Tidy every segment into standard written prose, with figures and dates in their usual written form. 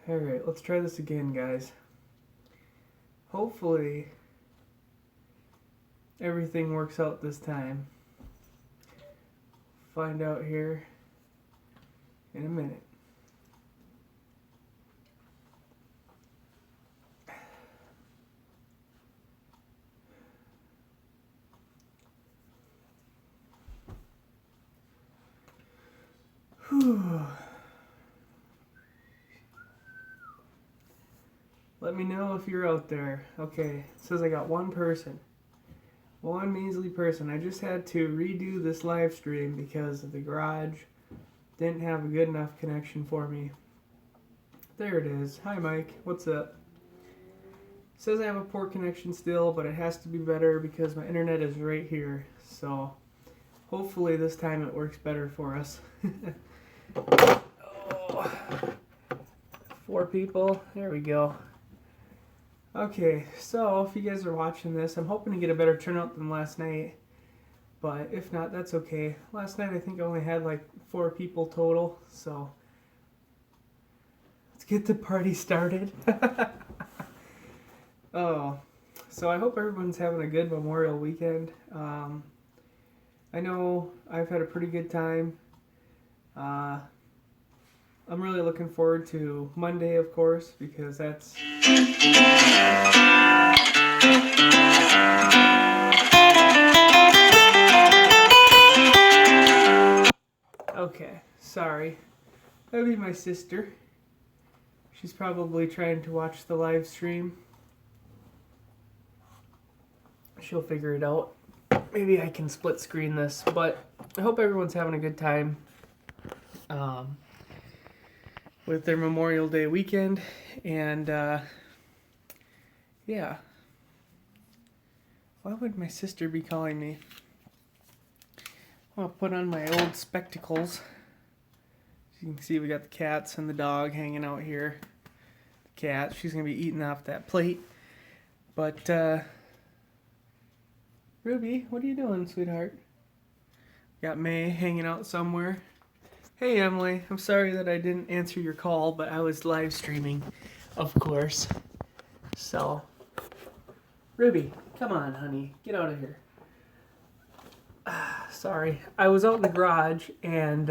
Alright, let's try this again, guys. Hopefully, everything works out this time. Find out here in a minute. Whew. Let me know if you're out there. Okay, it says I got one person. One measly person. I just had to redo this live stream because the garage didn't have a good enough connection for me. There it is. Hi Mike, what's up? It says I have a poor connection still, but it has to be better because my internet is right here. So hopefully this time it works better for us. Oh, 4 people. There we go. Okay, so if you guys are watching this, I'm hoping to get a better turnout than last night. But if not, that's okay. Last night I think I only had like 4 people total, so let's get the party started. Oh, so I hope everyone's having a good Memorial weekend. I know I've had a pretty good time. I'm really looking forward to Monday, of course, because that's... Okay, sorry. That'd be my sister. She's probably trying to watch the live stream. She'll figure it out. Maybe I can split screen this, but I hope everyone's having a good time with their Memorial Day weekend. And yeah. Why would my sister be calling me? I'll put on my old spectacles. As you can see, we got the cats and the dog hanging out here. The cat, she's going to be eating off that plate. But, Ruby, what are you doing, sweetheart? Got May hanging out somewhere. Hey, Emily, I'm sorry that I didn't answer your call, but I was live streaming, of course. So, Ruby, come on, honey, get out of here. Sorry, I was out in the garage and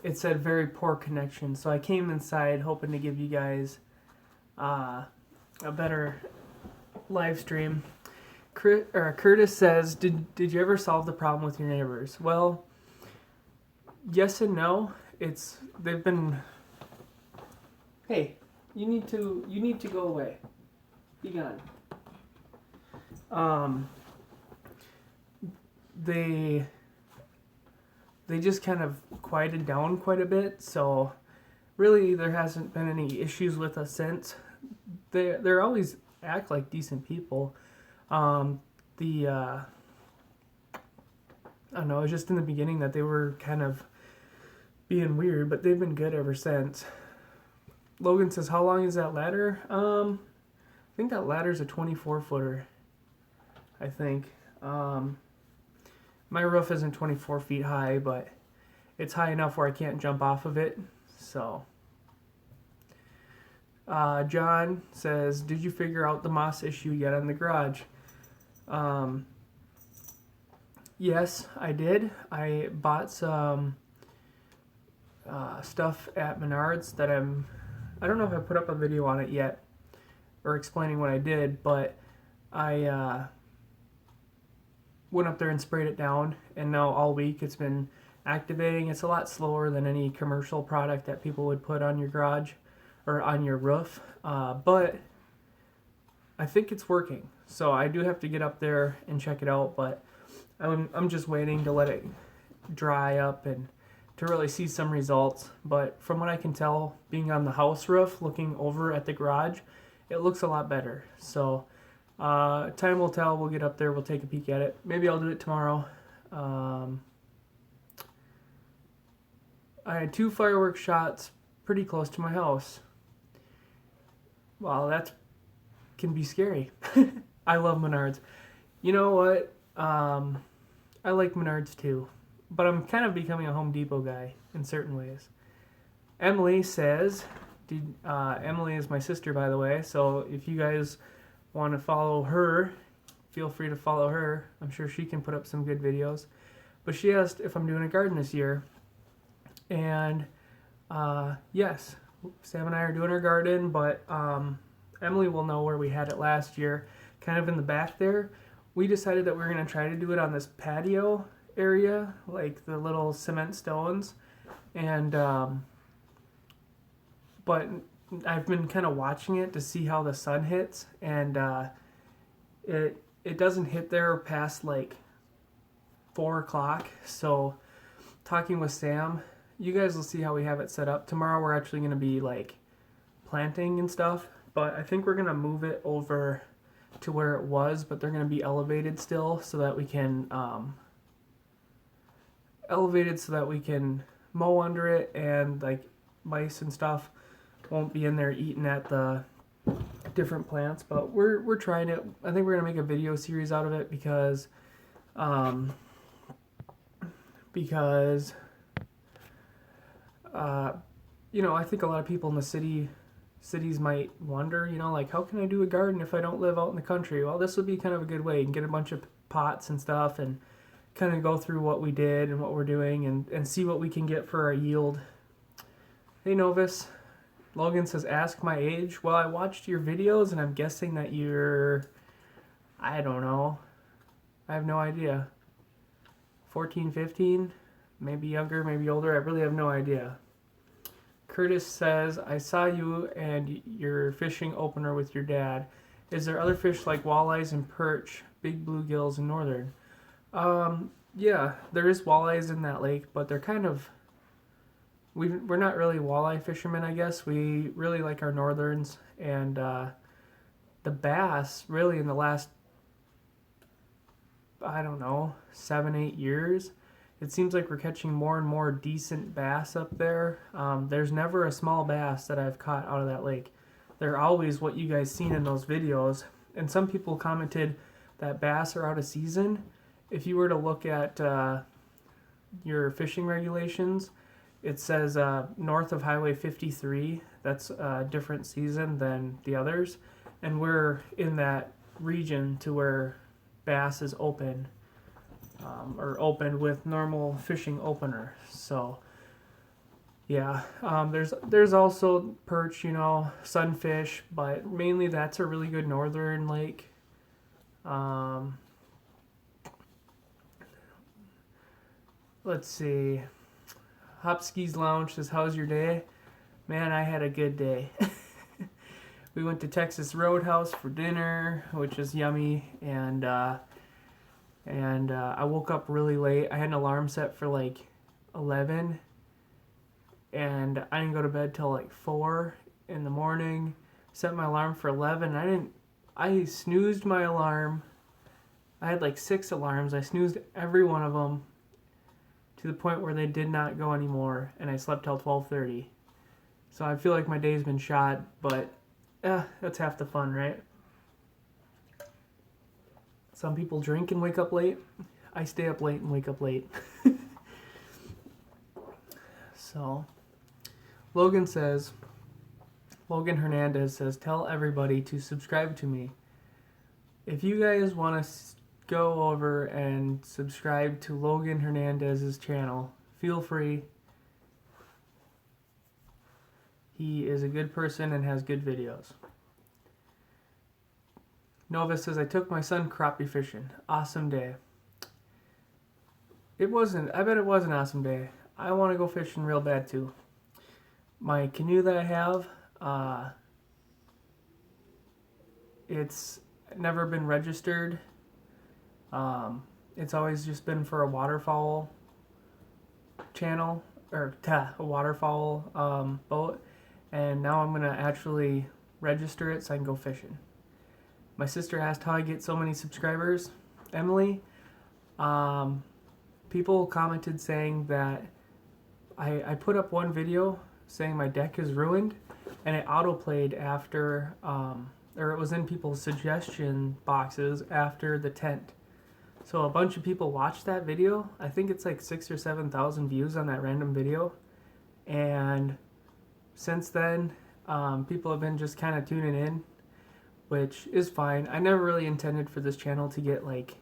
it said very poor connection, so I came inside hoping to give you guys a better live stream. Curtis says, did you ever solve the problem with your neighbors? Well, yes and no. They've been... Hey, you need to go away. Be gone. They just kind of quieted down quite a bit, so really there hasn't been any issues with us since. They're always act like decent people. I don't know, it was just in the beginning that they were kind of being weird, but they've been good ever since. Logan says, how long is that ladder? I think that ladder's a 24-footer, I think. My roof isn't 24 feet high, but it's high enough where I can't jump off of it, so. John says, did you figure out the moss issue yet on the garage? Yes, I did. I bought some stuff at Menards that I don't know if I put up a video on it yet or explaining what I did, but I went up there and sprayed it down, and now all week it's been activating. It's a lot slower than any commercial product that people would put on your garage or on your roof, but I think it's working. So I do have to get up there and check it out, but I'm just waiting to let it dry up and to really see some results. But from what I can tell, being on the house roof, looking over at the garage, it looks a lot better. So time will tell. We'll get up there. We'll take a peek at it. Maybe I'll do it tomorrow. I had 2 fireworks shots pretty close to my house. Well, that can be scary. I love Menards. You know what? I like Menards too. But I'm kind of becoming a Home Depot guy in certain ways. Emily says, Emily is my sister, by the way, so if you guys want to follow her, feel free to follow her. I'm sure she can put up some good videos. But she asked if I'm doing a garden this year. And yes, Sam and I are doing our garden, but Emily will know where we had it last year, kind of in the back there. We decided that we were going to try to do it on this patio area, like the little cement stones. And but I've been kind of watching it to see how the sun hits, and it doesn't hit there past like 4 o'clock. So talking with Sam, you guys will see how we have it set up. Tomorrow we're actually going to be like planting and stuff, but I think we're going to move it over to where it was, but they're going to be elevated still so that we can mow under it, and like mice and stuff won't be in there eating at the different plants. But we're trying it. I think we're gonna make a video series out of it because you know, I think a lot of people in the cities might wonder, you know, like, how can I do a garden if I don't live out in the country? Well, this would be kind of a good way. You can get a bunch of pots and stuff and kind of go through what we did and what we're doing, and see what we can get for our yield. Hey Novus, Logan says, ask my age. Well, I watched your videos and I'm guessing that you're, I don't know, I have no idea, 14, 15, maybe younger, maybe older, I really have no idea. Curtis says, I saw you and your fishing opener with your dad. Is there other fish like walleyes and perch, big bluegills and northern? Yeah, there is walleyes in that lake, but they're kind of, we're not really walleye fishermen, I guess. We really like our northerns, and the bass, really in the last, I don't know, 7-8 years, it seems like we're catching more and more decent bass up there. There's never a small bass that I've caught out of that lake. They're always what you guys seen in those videos, and some people commented that bass are out of season. If you were to look at your fishing regulations, it says north of Highway 53, that's a different season than the others. And we're in that region to where bass is open, or open with normal fishing opener. So, yeah, there's also perch, you know, sunfish, but mainly that's a really good northern lake. Let's see. Hopskis Lounge says, how's your day? Man, I had a good day. We went to Texas Roadhouse for dinner, which was yummy, and I woke up really late. I had an alarm set for like 11, and I didn't go to bed till like 4 in the morning. Set my alarm for 11. I snoozed my alarm. I had like 6 alarms. I snoozed every one of them to the point where they did not go anymore, and I slept till 12:30. So I feel like my day's been shot, but that's half the fun, right? Some people drink and wake up late. I stay up late and wake up late. So, Logan Hernandez says, tell everybody to subscribe to me. If you guys want to go over and subscribe to Logan Hernandez's channel, feel free. He is a good person and has good videos. Nova says, I took my son crappie fishing. Awesome day. I bet it was an awesome day. I want to go fishing real bad too. My canoe that I have, it's never been registered. It's always just been for a waterfowl channel, or a waterfowl boat, and now I'm going to actually register it so I can go fishing. My sister asked how I get so many subscribers. Emily, people commented saying that I put up one video saying my deck is ruined, and it autoplayed after, or it was in people's suggestion boxes after the tent. So a bunch of people watched that video. I think it's like 6,000 or 7,000 views on that random video, and since then, people have been just kind of tuning in, which is fine. I never really intended for this channel to get like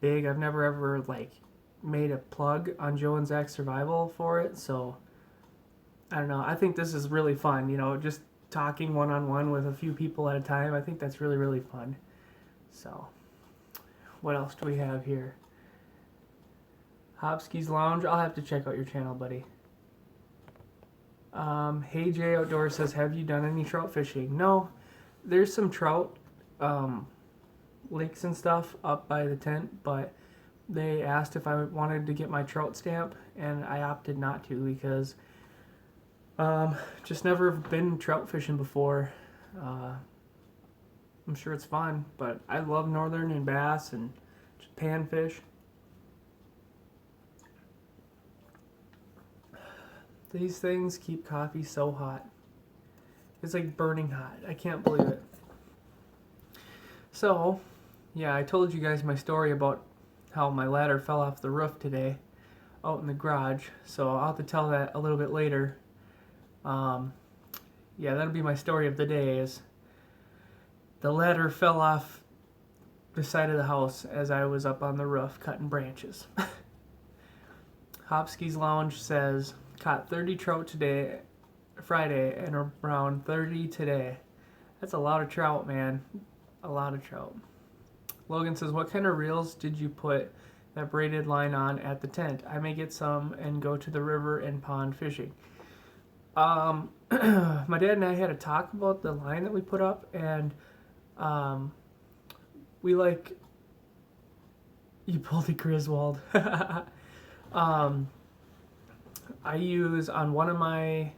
big. I've never ever like made a plug on Joe and Zach Survival for it, so I don't know. I think this is really fun, just talking one-on-one with a few people at a time. I think that's really, really fun. So, what else do we have here? Hopsky's Lounge. I'll have to check out your channel, buddy. Hey Jay Outdoors says, have you done any trout fishing? No. There's some trout lakes and stuff up by the tent, but they asked if I wanted to get my trout stamp, and I opted not to because just never been trout fishing before. I'm sure it's fun, but I love northern and bass and just panfish. These things keep coffee so hot. It's like burning hot. I can't believe it. So, yeah, I told you guys my story about how my ladder fell off the roof today out in the garage. So I'll have to tell that a little bit later. Yeah, that'll be my story of the day, is the ladder fell off the side of the house as I was up on the roof cutting branches. Hopsky's Lounge says, caught 30 trout today, Friday, and around 30 today. That's a lot of trout, man. A lot of trout. Logan says, what kind of reels did you put that braided line on at the tent? I may get some and go to the river and pond fishing. My dad and I had a talk about the line that we put up, and we like, you pulled a Griswold. I use, on one of my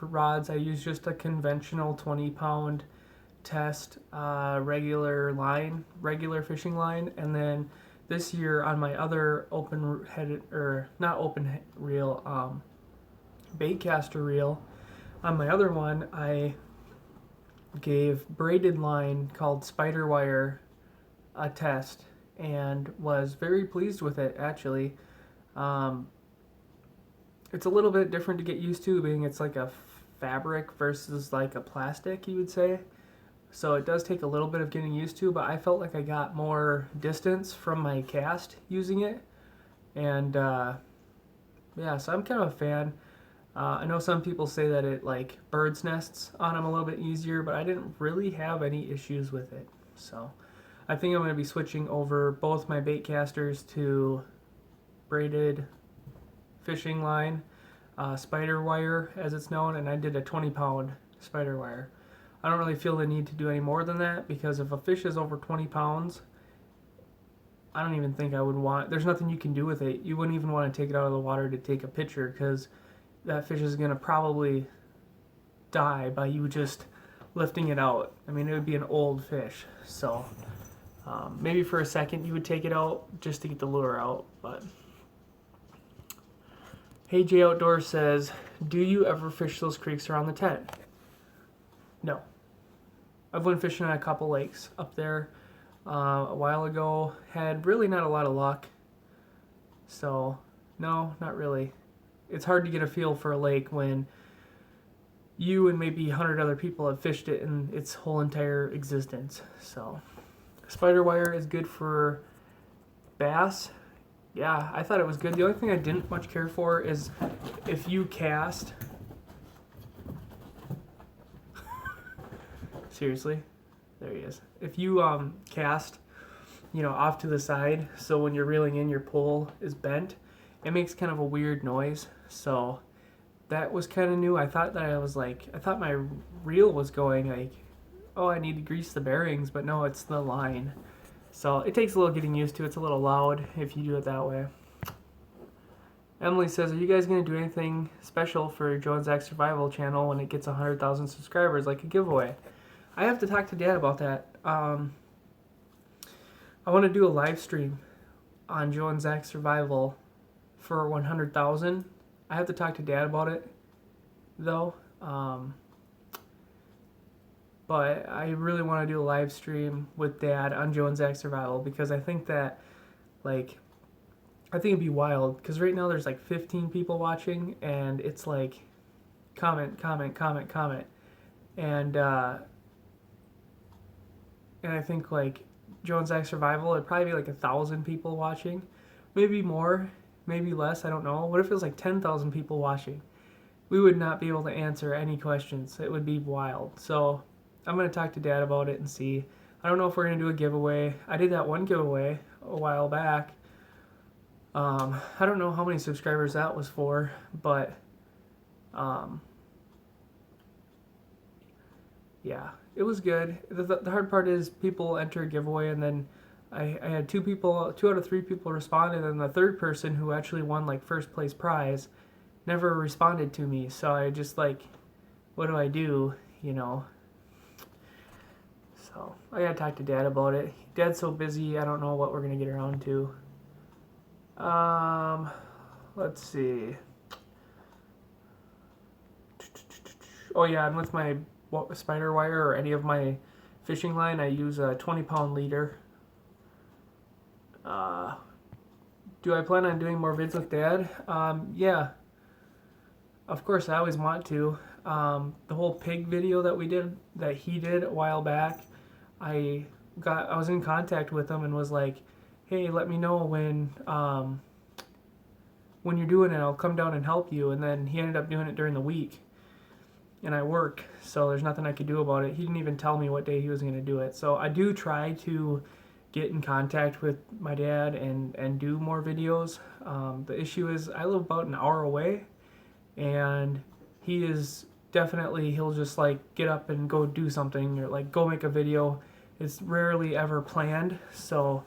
rods, I use just a conventional 20-pound test regular fishing line, and then this year on my other open-headed, or not open reel, baitcaster reel, on my other one I gave braided line called Spider Wire a test and was very pleased with it, actually. It's a little bit different to get used to, being it's like a fabric versus like a plastic, you would say. So it does take a little bit of getting used to, but I felt like I got more distance from my cast using it. And yeah, so I'm kind of a fan. I know some people say that it like bird's nests on them a little bit easier, but I didn't really have any issues with it. So I think I'm going to be switching over both my bait casters to braided fishing line, Spider Wire as it's known, and I did a 20-pound Spider Wire. I don't really feel the need to do any more than that, because if a fish is over 20 pounds, I don't even think I would want, there's nothing you can do with it. You wouldn't even want to take it out of the water to take a picture, because that fish is going to probably die by you just lifting it out. I mean, it would be an old fish. So maybe for a second you would take it out just to get the lure out. But Hey J Outdoors says, do you ever fish those creeks around the tent? No. I've went fishing on a couple lakes up there a while ago. Had really not a lot of luck. So no, not really. It's hard to get a feel for a lake when you and maybe 100 other people have fished it in its whole entire existence. So Spider Wire is good for bass. Yeah, I thought it was good. The only thing I didn't much care for is if you cast... Seriously? There he is. If you cast, off to the side, so when you're reeling in, your pole is bent, it makes kind of a weird noise. So that was kind of new. I thought my reel was going like, oh, I need to grease the bearings, but no, it's the line. So it takes a little getting used to. It's a little loud if you do it that way. Emily says, are you guys going to do anything special for Joe and Zach Survival channel when it gets 100,000 subscribers, like a giveaway? I have to talk to Dad about that. I want to do a live stream on Joe and Zach Survival for 100,000. I have to talk to Dad about it, though. But I really want to do a live stream with Dad on Joe and Zach Survival, because I think that, I think it'd be wild. Because right now there's 15 people watching, and it's comment, comment, comment, comment. And I think like Jones Act Survival, it'd probably be like 1,000 people watching. Maybe more, maybe less, I don't know. What if it was like 10,000 people watching? We would not be able to answer any questions. It would be wild. So I'm going to talk to Dad about it and see. I don't know if we're going to do a giveaway. I did that one giveaway a while back. I don't know how many subscribers that was for, but yeah, it was good. The hard part is people enter a giveaway, and then I had 2 out of 3 people responded, and the third person who actually won like first place prize never responded to me. So I just like, what do I do, you know? So I gotta talk to Dad about it. Dad's so busy, I don't know what we're gonna get around to. Let's see. Oh yeah, and with my spider wire or any of my fishing line, I use a 20-pound leader. Do I plan on doing more vids with Dad? Yeah. Of course, I always want to. The whole pig video that he did a while back, I was in contact with him and was like, hey, let me know when you're doing it, I'll come down and help you. And then he ended up doing it during the week, and I work, so there's nothing I could do about it. He didn't even tell me what day he was going to do it. So I do try to get in contact with my dad and do more videos. The issue is I live about an hour away, and he is definitely, he'll just like get up and go do something or like go make a video. It's rarely ever planned, so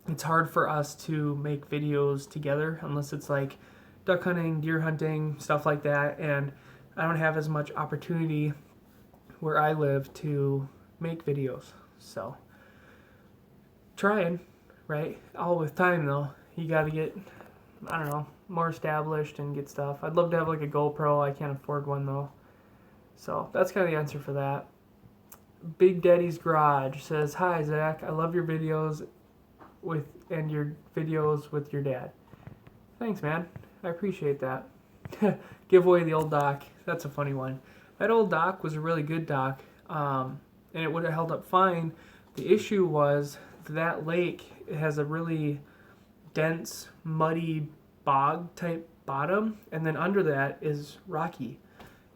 it's hard for us to make videos together unless it's like duck hunting, deer hunting, stuff like that, and I don't have as much opportunity where I live to make videos. So trying, right? All with time though. You got to get, I don't know, more established and get stuff. I'd love to have like a GoPro. I can't afford one though. So that's kind of the answer for that. Big Daddy's Garage says, hi Zach, I love your videos and your videos with your dad. Thanks, man. I appreciate that. Give away the old dock. That's a funny one. That old dock was a really good dock, and it would have held up fine. The issue was that lake has a really dense, muddy bog type bottom, and then under that is rocky.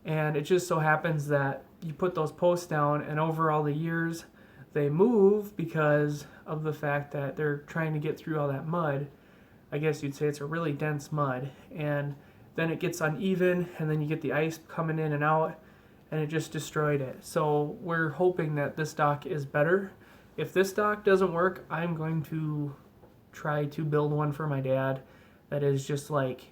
And it just so happens that you put those posts down, and over all the years they move because of the fact that they're trying to get through all that mud. I guess you'd say it's a really dense mud, and then it gets uneven, and then you get the ice coming in and out, and it just destroyed it. So we're hoping that this dock is better. If this dock doesn't work, I'm going to try to build one for my dad that is just like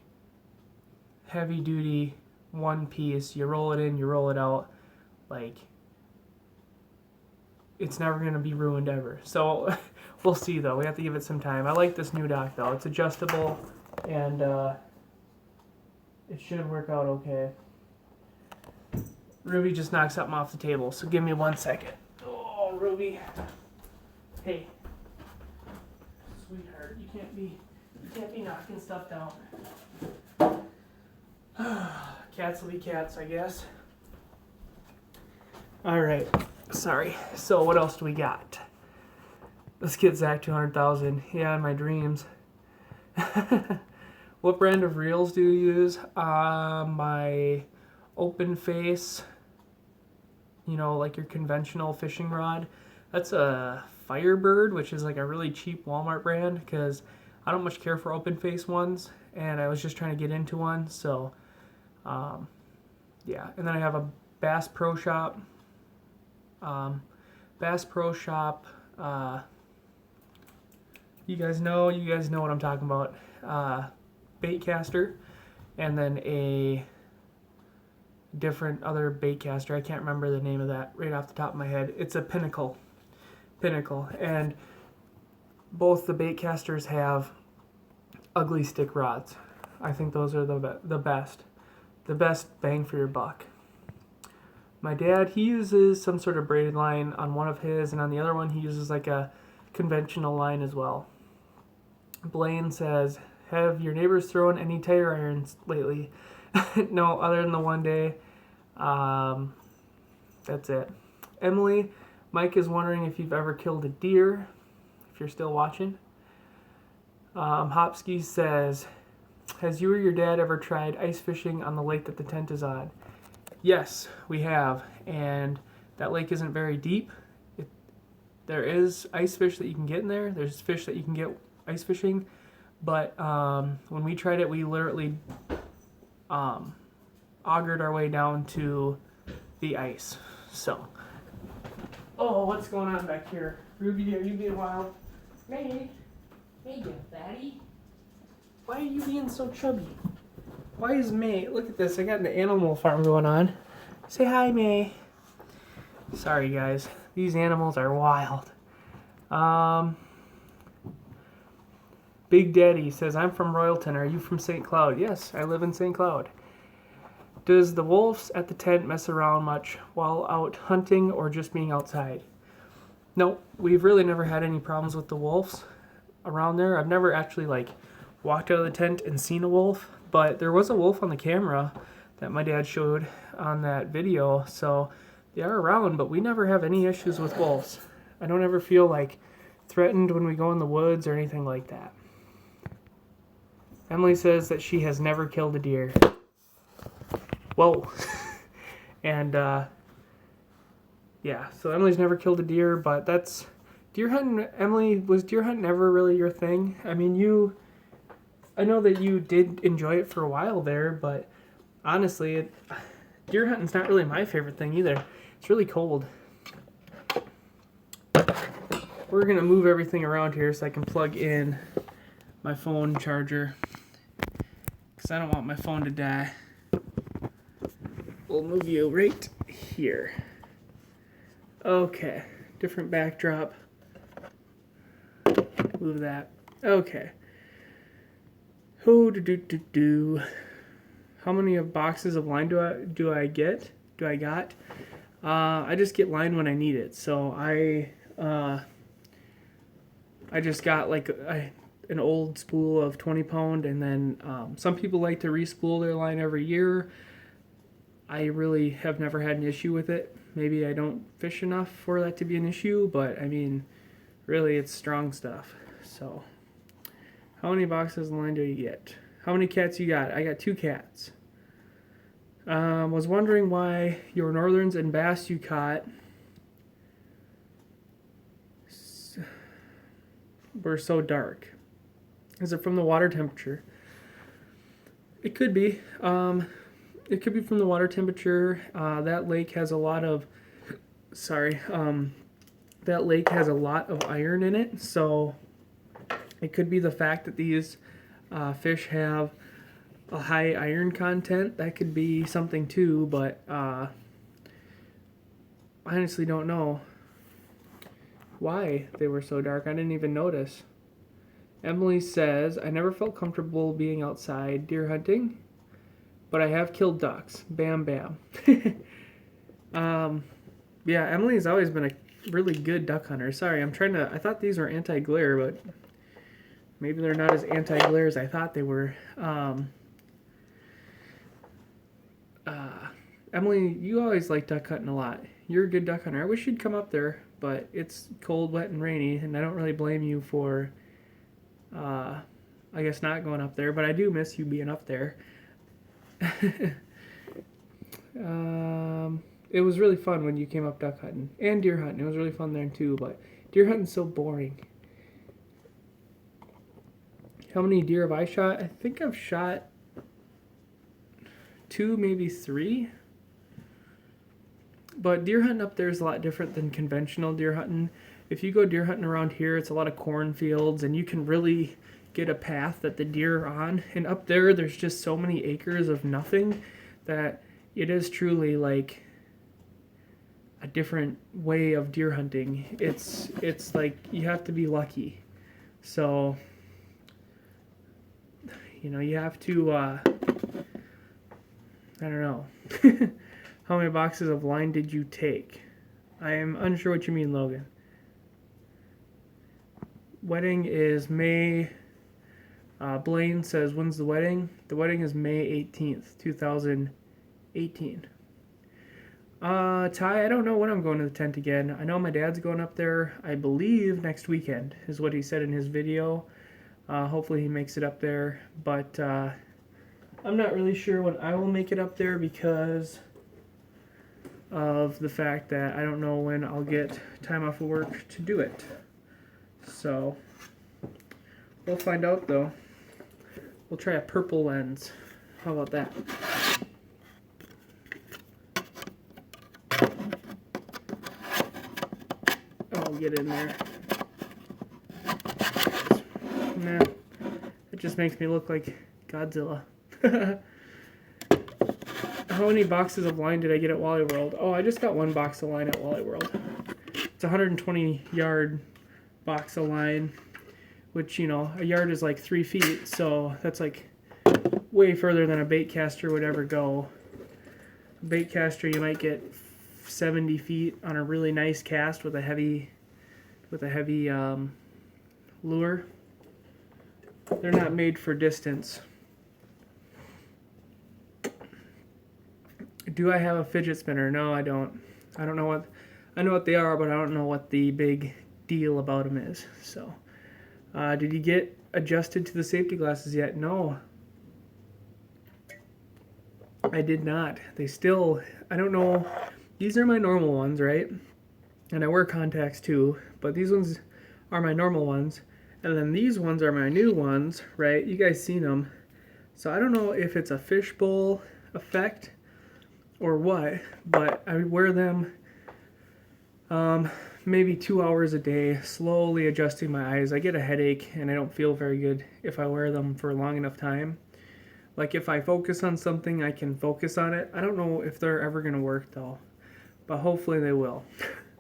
heavy duty, one piece. You roll it in, you roll it out. Like, it's never going to be ruined ever. So we'll see though. We have to give it some time. I like this new dock though. It's adjustable, and it should work out okay. Ruby just knocked something off the table, so give me 1 second. Oh, Ruby. Hey. Sweetheart, you can't be knocking stuff down. Cats will be cats, I guess. Alright, sorry. So what else do we got? Let's get Zach 200,000. Yeah, in my dreams. What brand of reels do you use? My Open Face, you know, like your conventional fishing rod. That's a Firebird, which is like a really cheap Walmart brand, because I don't much care for Open Face ones, and I was just trying to get into one, so yeah. And then I have a Bass Pro Shop. Bass Pro Shop, you guys know what I'm talking about. Bait caster, and then a different other bait caster. I can't remember the name of that right off the top of my head. It's a Pinnacle, and both the bait casters have ugly stick rods. I think those are the best bang for your buck. My dad, he uses some sort of braided line on one of his, and on the other one he uses like a conventional line as well. Blaine says, have your neighbors thrown any tire irons lately? No, other than the one day, that's it. Emily, Mike is wondering if you've ever killed a deer, if you're still watching. Hopsky says, has you or your dad ever tried ice fishing on the lake that the tent is on? Yes, we have, and that lake isn't very deep. There is ice fish that you can get in there. There's fish that you can get ice fishing, but when we tried it, we literally augured our way down to the ice. So, oh, what's going on back here? Ruby, are you being wild? May. Hey, you fatty. Why are you being so chubby? Why is May? Look at this. I got an animal farm going on. Say hi, May. Sorry, guys. These animals are wild. Big Daddy says, I'm from Royalton. Are you from St. Cloud? Yes, I live in St. Cloud. Does the wolves at the tent mess around much while out hunting or just being outside? No, we've really never had any problems with the wolves around there. I've never actually walked out of the tent and seen a wolf, but there was a wolf on the camera that my dad showed on that video, so they are around, but we never have any issues with wolves. I don't ever feel threatened when we go in the woods or anything like that. Emily says that she has never killed a deer. Whoa. And yeah, so Emily's never killed a deer, but that's deer hunting. Emily, was deer hunting ever really your thing? I mean, I know that you did enjoy it for a while there, but honestly, deer hunting's not really my favorite thing either. It's really cold. We're gonna move everything around here so I can plug in my phone charger, because I don't want my phone to die. We'll move you right here. Okay, different backdrop. Move that. Okay. How many boxes of line do I got? I just get line when I need it. So I just got an old spool of 20 pound, and then some people like to re-spool their line every year. I really have never had an issue with it. Maybe I don't fish enough for that to be an issue, but I mean, really, it's strong stuff. So, how many boxes of line do you get? How many cats you got? I got 2 cats. Was wondering why your northerns and bass you caught were so dark. Is it from the water temperature? It could be. It could be from the water temperature. That lake has a lot of iron in it, so it could be the fact that these fish have a high iron content. That could be something too, but I honestly don't know why they were so dark. I didn't even notice. Emily says, I never felt comfortable being outside deer hunting, but I have killed ducks. Bam, bam. Yeah, Emily's always been a really good duck hunter. Sorry, I thought these were anti-glare, but maybe they're not as anti-glare as I thought they were. Emily, you always like duck hunting a lot. You're a good duck hunter. I wish you'd come up there, but it's cold, wet, and rainy, and I don't really blame you for, I guess, not going up there, but I do miss you being up there. It was really fun when you came up duck hunting and deer hunting. It was really fun there too, but deer hunting's so boring. How many deer have I shot? I think I've shot 2, maybe 3. But deer hunting up there is a lot different than conventional deer hunting. If you go deer hunting around here, it's a lot of cornfields, and you can really get a path that the deer are on. And up there, there's just so many acres of nothing that it is truly like a different way of deer hunting. It's like you have to be lucky. So, you have to, I don't know. How many boxes of line did you take? I am unsure what you mean, Logan. Wedding is May Blaine says, when's the wedding? The wedding is May 18th, 2018. Ty, I don't know when I'm going to the tent again. I know my dad's going up there, I believe, next weekend, is what he said in his video. Hopefully he makes it up there, but I'm not really sure when I will make it up there because of the fact that I don't know when I'll get time off of work to do it. So, we'll find out though. We'll try a purple lens. How about that? Oh, get in there. Nah, it just makes me look like Godzilla. How many boxes of line did I get at Wally World? Oh, I just got one box of line at Wally World. It's a 120-yard box of line, which, you know, a yard is like 3 feet, so that's like way further than a bait caster would ever go. A bait caster, you might get 70 feet on a really nice cast with a heavy lure. They're not made for distance. Do I have a fidget spinner? No, I don't. I don't know what... I know what they are, but I don't know what the big deal about them is. So, did you get adjusted to the safety glasses yet? No. I did not. They still... I don't know... These are my normal ones, right? And I wear contacts too, but these ones are my normal ones. And then these ones are my new ones, right? You guys seen them. So I don't know if it's a fishbowl effect or what, but I wear them maybe 2 hours a day, slowly adjusting my eyes. I get a headache and I don't feel very good if I wear them for a long enough time. Like if I focus on something, I can focus on it. I don't know if they're ever going to work though, but hopefully they will.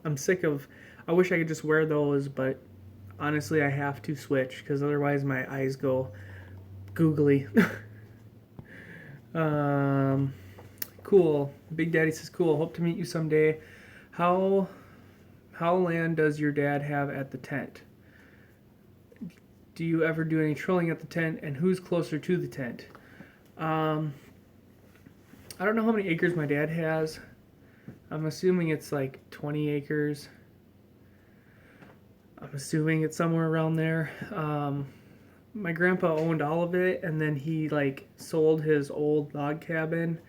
I'm sick of, I wish I could just wear those, but honestly I have to switch because otherwise my eyes go googly. Cool. Big Daddy says, cool. Hope to meet you someday. How land does your dad have at the tent? Do you ever do any trolling at the tent? And who's closer to the tent? I don't know how many acres my dad has. I'm assuming it's like 20 acres. I'm assuming it's somewhere around there. My grandpa owned all of it, and then he like sold his old log cabin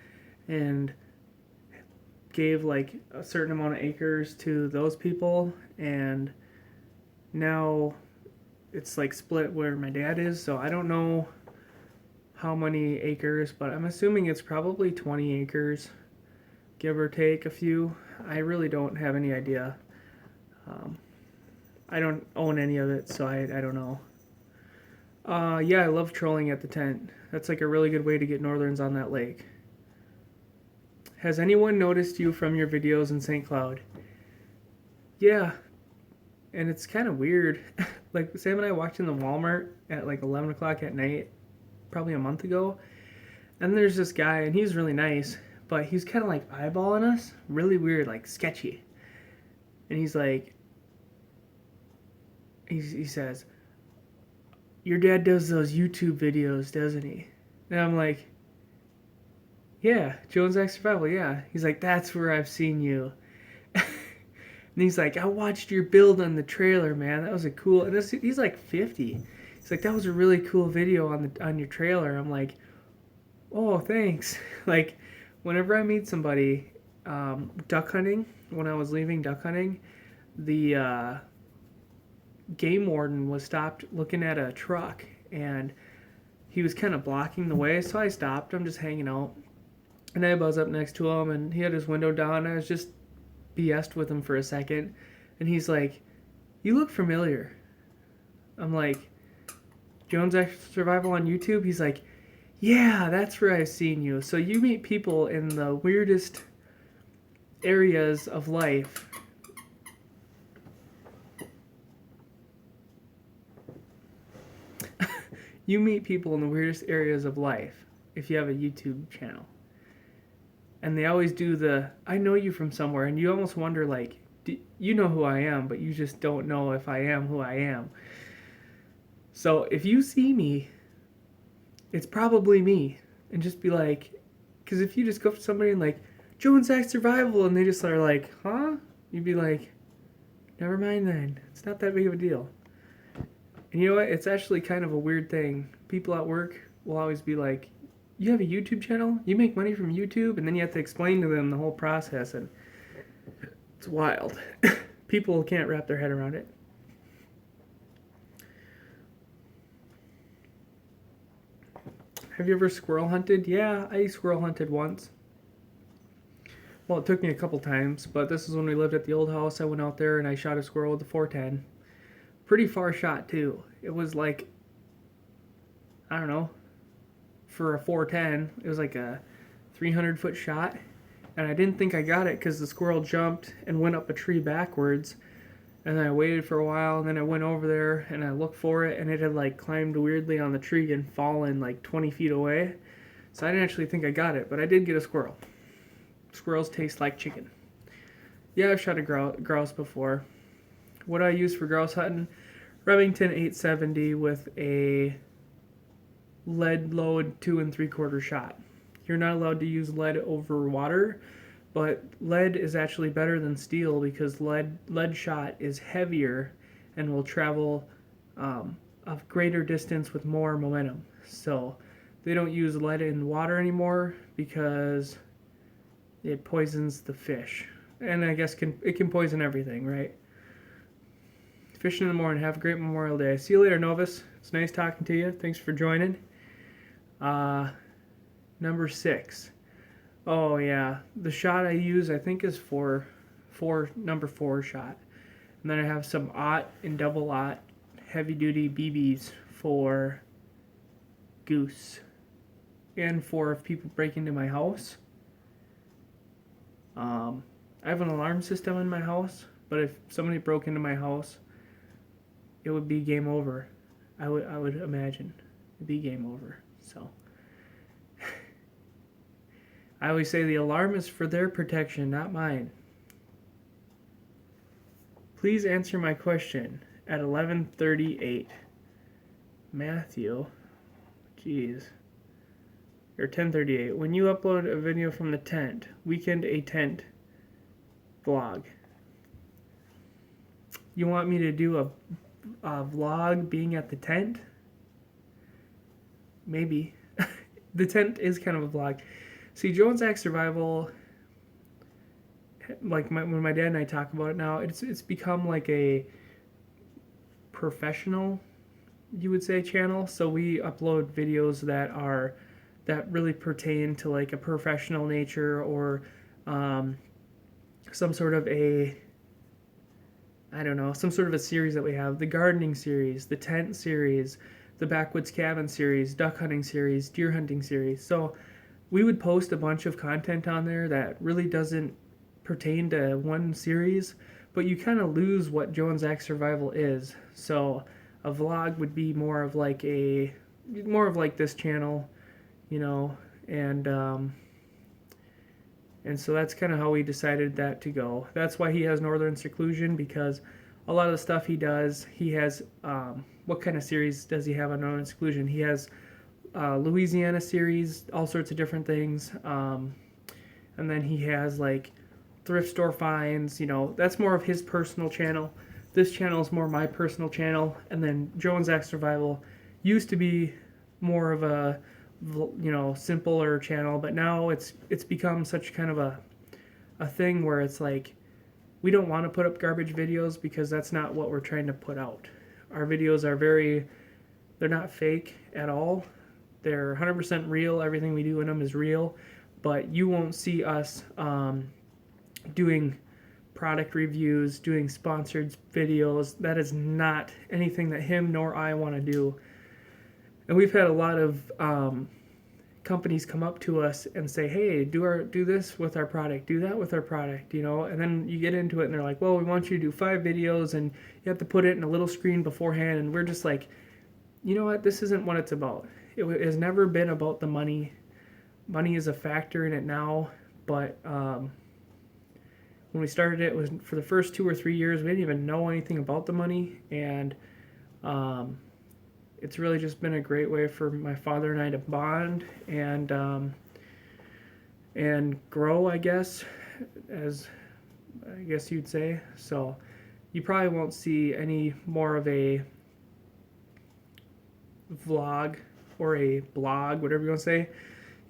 and gave like a certain amount of acres to those people, and now it's like split where my dad is, so I don't know how many acres, but I'm assuming it's probably 20 acres, give or take a few. I really don't have any idea. I don't own any of it, so I don't know. Yeah, I love trolling at the tent. That's like a really good way to get northerns on that lake. Has anyone noticed you from your videos in St. Cloud? Yeah, and it's kind of weird. Like Sam and I walked in the Walmart at like 11 o'clock at night, probably a month ago, and there's this guy, and he's really nice, but he's kind of like eyeballing us, really weird, like sketchy. And he's like, he says, your dad does those YouTube videos, doesn't he? And I'm like, yeah, Jones Act Survival, yeah. He's like, that's where I've seen you. And he's like, I watched your build on the trailer, man. That was a cool, and he's like 50. He's like, that was a really cool video on your trailer. I'm like, oh, thanks. Like, whenever I meet somebody, duck hunting, when I was leaving duck hunting, the game warden was stopped looking at a truck, and he was kind of blocking the way, so I stopped. I'm just hanging out. And I buzz up next to him, and he had his window down. I was just BS'd with him for a second. And he's like, you look familiar. I'm like, Jones Act Survival on YouTube? He's like, yeah, that's where I've seen you. So you meet people in the weirdest areas of life. You meet people in the weirdest areas of life if you have a YouTube channel. And they always do the, I know you from somewhere, and you almost wonder, like, you know who I am, but you just don't know if I am who I am. So if you see me it's probably me. And just be like, because if you just go up to somebody and like, Joe and Zach Survival, and they just are like, huh? You'd be like, never mind then. It's not that big of a deal. And you know what? It's actually kind of a weird thing. People at work will always be like, you have a YouTube channel? You make money from YouTube? And then you have to explain to them the whole process, and it's wild. People can't wrap their head around it. Have you ever squirrel hunted? Yeah, I squirrel hunted once. Well, it took me a couple times, but this is when we lived at the old house. I went out there and I shot a squirrel with the 410. Pretty far shot, too. It was like, I don't know, for a 410, it was like a 300-foot shot. And I didn't think I got it because the squirrel jumped and went up a tree backwards. And then I waited for a while, and then I went over there and I looked for it, and it had like climbed weirdly on the tree and fallen like 20 feet away. So I didn't actually think I got it, but I did get a squirrel. Squirrels taste like chicken. Yeah, I've shot a grouse before. What do I use for grouse hunting? Remington 870 with a lead load 2 3/4 shot. You're not allowed to use lead over water, but lead is actually better than steel because lead shot is heavier and will travel a greater distance with more momentum. So they don't use lead in water anymore because it poisons the fish. And I guess it can poison everything, right? Fishing in the morning. Have a great Memorial Day. See you later, Novus. It's nice talking to you. Thanks for joining. Number 6. Oh yeah, the shot I use I think is for number 4 shot, and then I have some aught and double aught heavy duty BBs for goose, and for if people break into my house. I have an alarm system in my house, but if somebody broke into my house, it would be game over. I would imagine it'd be game over. So. I always say the alarm is for their protection, not mine. Please answer my question at 11:38. Matthew, jeez. Or 10:38. When you upload a video from the tent, weekend a tent vlog. You want me to do a vlog being at the tent? Maybe. The tent is kind of a vlog. See, Joe and Zach Survival, like when my dad and I talk about it now, it's become like a professional, you would say, channel. So we upload videos that really pertain to like a professional nature, or some sort of a, I don't know, some sort of a series that we have. The gardening series, the tent series, the backwoods cabin series, duck hunting series, deer hunting series. So we would post a bunch of content on there that really doesn't pertain to one series, but you kind of lose what Joe and Zach Survival is. So a vlog would be more of like this channel, you know, and so that's kind of how we decided that to go. That's why he has Northern Seclusion, because a lot of the stuff he does, he has, what kind of series does he have on Northern Seclusion? He has Louisiana series, all sorts of different things, and then he has like thrift store finds, you know, that's more of his personal channel. This channel is more my personal channel, and then Joe and Zach Survival used to be more of a, you know, simpler channel, but now it's become such kind of a thing where it's like we don't want to put up garbage videos because that's not what we're trying to put out. Our videos are they're not fake at all. They're 100% real. Everything we do in them is real, but you won't see us doing product reviews, doing sponsored videos. That is not anything that him nor I want to do. And we've had a lot of companies come up to us and say, hey, do this with our product, do that with our product, you know, and then you get into it and they're like, well, we want you to do 5 videos and you have to put it in a little screen beforehand, and we're just like, you know what, this isn't what it's about. It has never been about the money. Money is a factor in it now, but when we started it was for the first 2 or 3 years, we didn't even know anything about the money, and it's really just been a great way for my father and I to bond and grow, I guess, as I guess you'd say. So you probably won't see any more of a vlog or a blog, whatever you want to say.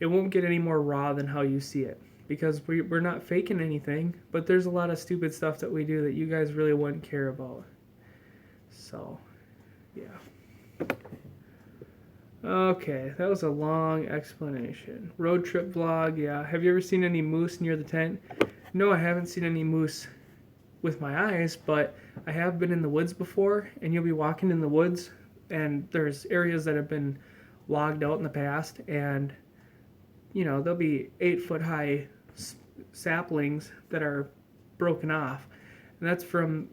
It won't get any more raw than how you see it because we're not faking anything, but there's a lot of stupid stuff that we do that you guys really wouldn't care about. So, yeah. Okay, that was a long explanation. Road trip vlog, yeah. Have you ever seen any moose near the tent? No, I haven't seen any moose with my eyes, but I have been in the woods before, and you'll be walking in the woods, and there's areas that have been logged out in the past, and, you know, there'll be 8-foot high saplings that are broken off, and that's from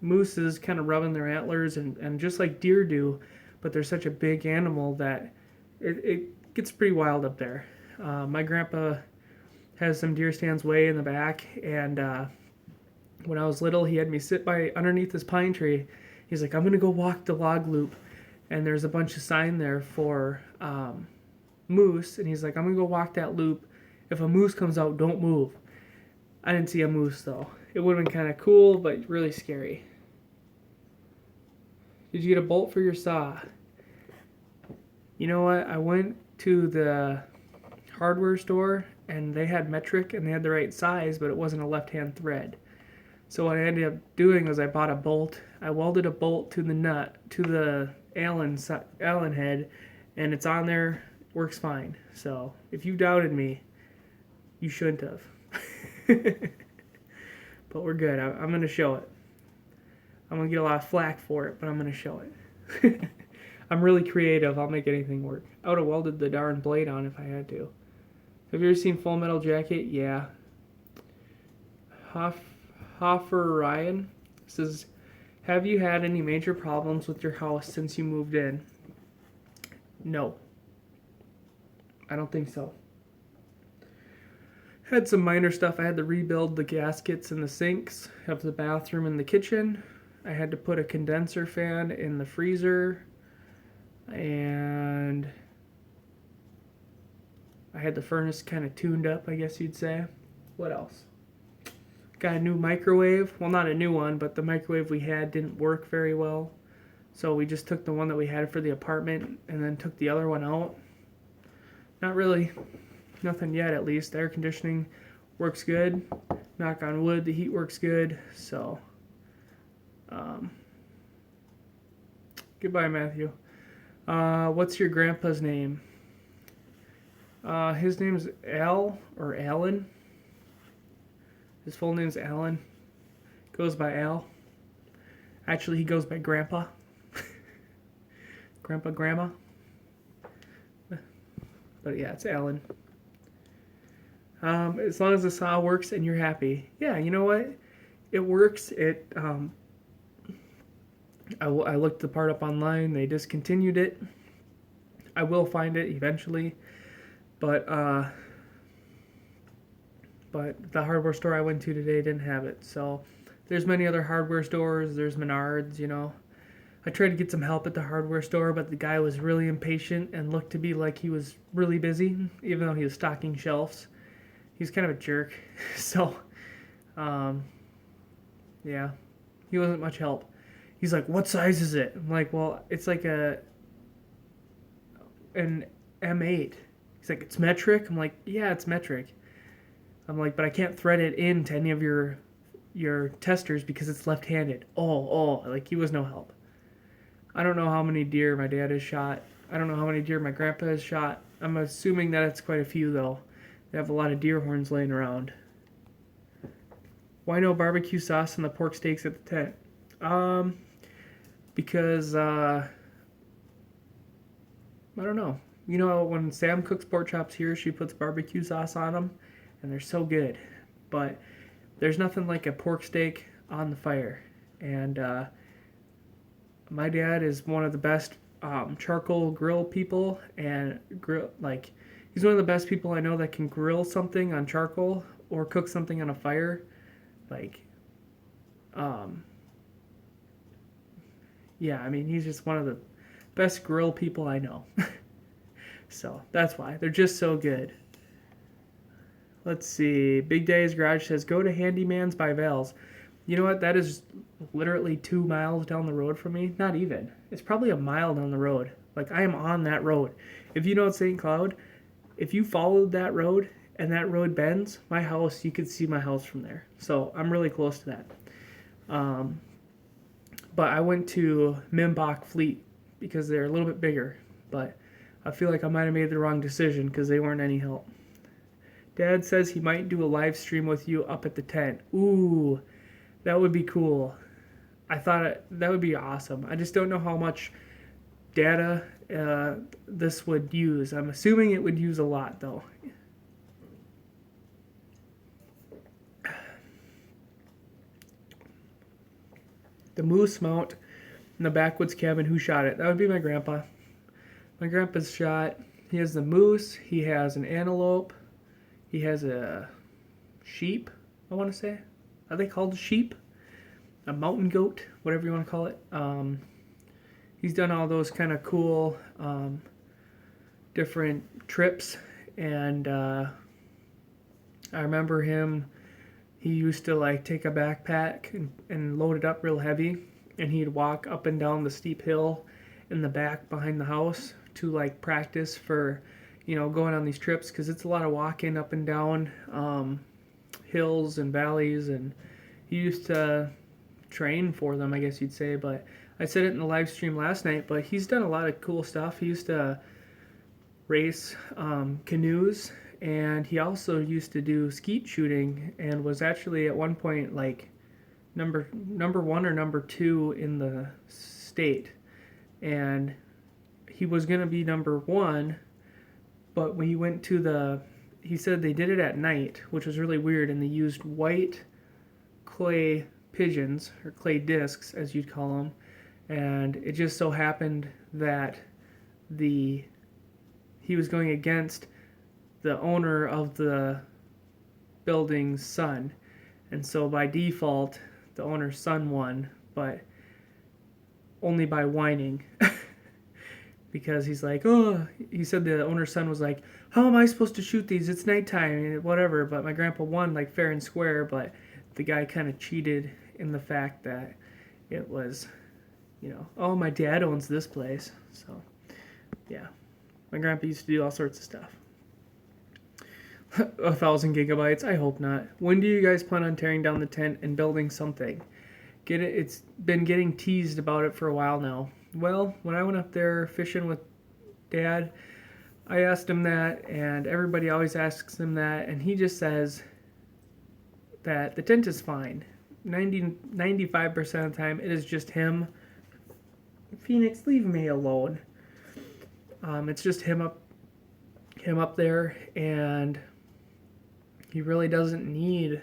mooses kind of rubbing their antlers, and just like deer do, but they're such a big animal that it gets pretty wild up there. My grandpa has some deer stands way in the back, and when I was little, he had me sit by underneath this pine tree. He's like, I'm going to go walk the log loop, and there's a bunch of sign there for moose, and he's like, I'm going to go walk that loop. If a moose comes out, don't move. I didn't see a moose, though. It would have been kind of cool, but really scary. Did you get a bolt for your saw? You know what? I went to the hardware store, and they had metric, and they had the right size, but it wasn't a left-hand thread. So what I ended up doing was I bought a bolt. I welded a bolt to the nut, to the Allen head, and it's on there. Works fine. So if you doubted me, you shouldn't have. But we're good. I'm going to show it. I'm going to get a lot of flack for it, but I'm going to show it. I'm really creative. I'll make anything work. I would have welded the darn blade on if I had to. Have you ever seen Full Metal Jacket? Yeah. Hoffer Ryan says, have you had any major problems with your house since you moved in? No. I don't think so. Had some minor stuff. I had to rebuild the gaskets in the sinks of the bathroom and the kitchen. I had to put a condenser fan in the freezer. And I had the furnace kind of tuned up, I guess you'd say. What else? Got a new microwave. Well, not a new one, but the microwave we had didn't work very well. So we just took the one that we had for the apartment and then took the other one out. Not really. Nothing yet, at least. Air conditioning works good. Knock on wood, the heat works good. So, goodbye, Matthew. What's your grandpa's name? His name's Al or Alan. His full name's Alan. Goes by Al. Actually, he goes by Grandpa. Grandma. But yeah, it's Alan. As long as the saw works and you're happy. Yeah, you know what? It works. I looked the part up online. They discontinued it. I will find it eventually. But the hardware store I went to today didn't have it. So there's many other hardware stores. There's Menards, you know. I tried to get some help at the hardware store, but the guy was really impatient and looked to be like he was really busy, even though he was stocking shelves. He's kind of a jerk. So, yeah, he wasn't much help. He's like, what size is it? I'm like, well, it's like an M8. He's like, it's metric? I'm like, yeah, it's metric. I'm like, but I can't thread it into any of your testers because it's left-handed. Oh, like he was no help. I don't know how many deer my dad has shot. I don't know how many deer my grandpa has shot. I'm assuming that it's quite a few, though. They have a lot of deer horns laying around. Why no barbecue sauce on the pork steaks at the tent? Because, I don't know. You know, when Sam cooks pork chops here, she puts barbecue sauce on them, and they're so good. But there's nothing like a pork steak on the fire. And, my dad is one of the best charcoal grill people, and he's one of the best people I know that can grill something on charcoal or cook something on a fire. Yeah, I mean, he's just one of the Best grill people I know. So that's why. They're just so good. Let's see. Big Daddy's Garage says, go to Handyman's by Val's. You know what? That is literally 2 miles down the road from me. Not even. It's probably a mile down the road. Like, I am on that road. If you know St. Cloud, if you followed that road and that road bends, my house, you could see my house from there. So I'm really close to that. But I went to Mimbach Fleet because they're a little bit bigger. But I feel like I might have made the wrong decision because they weren't any help. Dad says he might do a live stream with you up at the tent. Ooh, that would be cool. I thought that would be awesome. I just don't know how much data this would use. I'm assuming it would use a lot, though. The moose mount in the backwoods cabin, who shot it? That would be my grandpa. My grandpa's shot. He has the moose. He has an antelope. He has a sheep, I want to say. Are they called sheep? A mountain goat, whatever you want to call it. He's done all those kind of cool different trips. And I remember him, he used to like take a backpack and load it up real heavy. And he'd walk up and down the steep hill in the back behind the house to like practice for, you know, going on these trips, because it's a lot of walking up and down hills and valleys, and he used to train for them, I guess you'd say. But I said it in the live stream last night, but he's done a lot of cool stuff. He used to race canoes, and he also used to do skeet shooting, and was actually at one point like number 1 or number 2 in the state. And he was going to be number 1, but when he went to he said they did it at night, which was really weird, and they used white clay pigeons, or clay discs, as you'd call them, and it just so happened that he was going against the owner of the building's son, and so by default, the owner's son won, but only by whining. Because he's like, oh, he said the owner's son was like, how am I supposed to shoot these? It's nighttime, and whatever. But my grandpa won like fair and square, but the guy kind of cheated in the fact that it was, you know, oh, my dad owns this place. So, yeah. My grandpa used to do all sorts of stuff. 1,000 gigabytes? I hope not. When do you guys plan on tearing down the tent and building something? Get it? It's been getting teased about it for a while now. Well, when I went up there fishing with Dad, I asked him that, and everybody always asks him that, and he just says that the tent is fine. 95% of the time, it is just him. Phoenix, leave me alone. It's just him up there, and he really doesn't need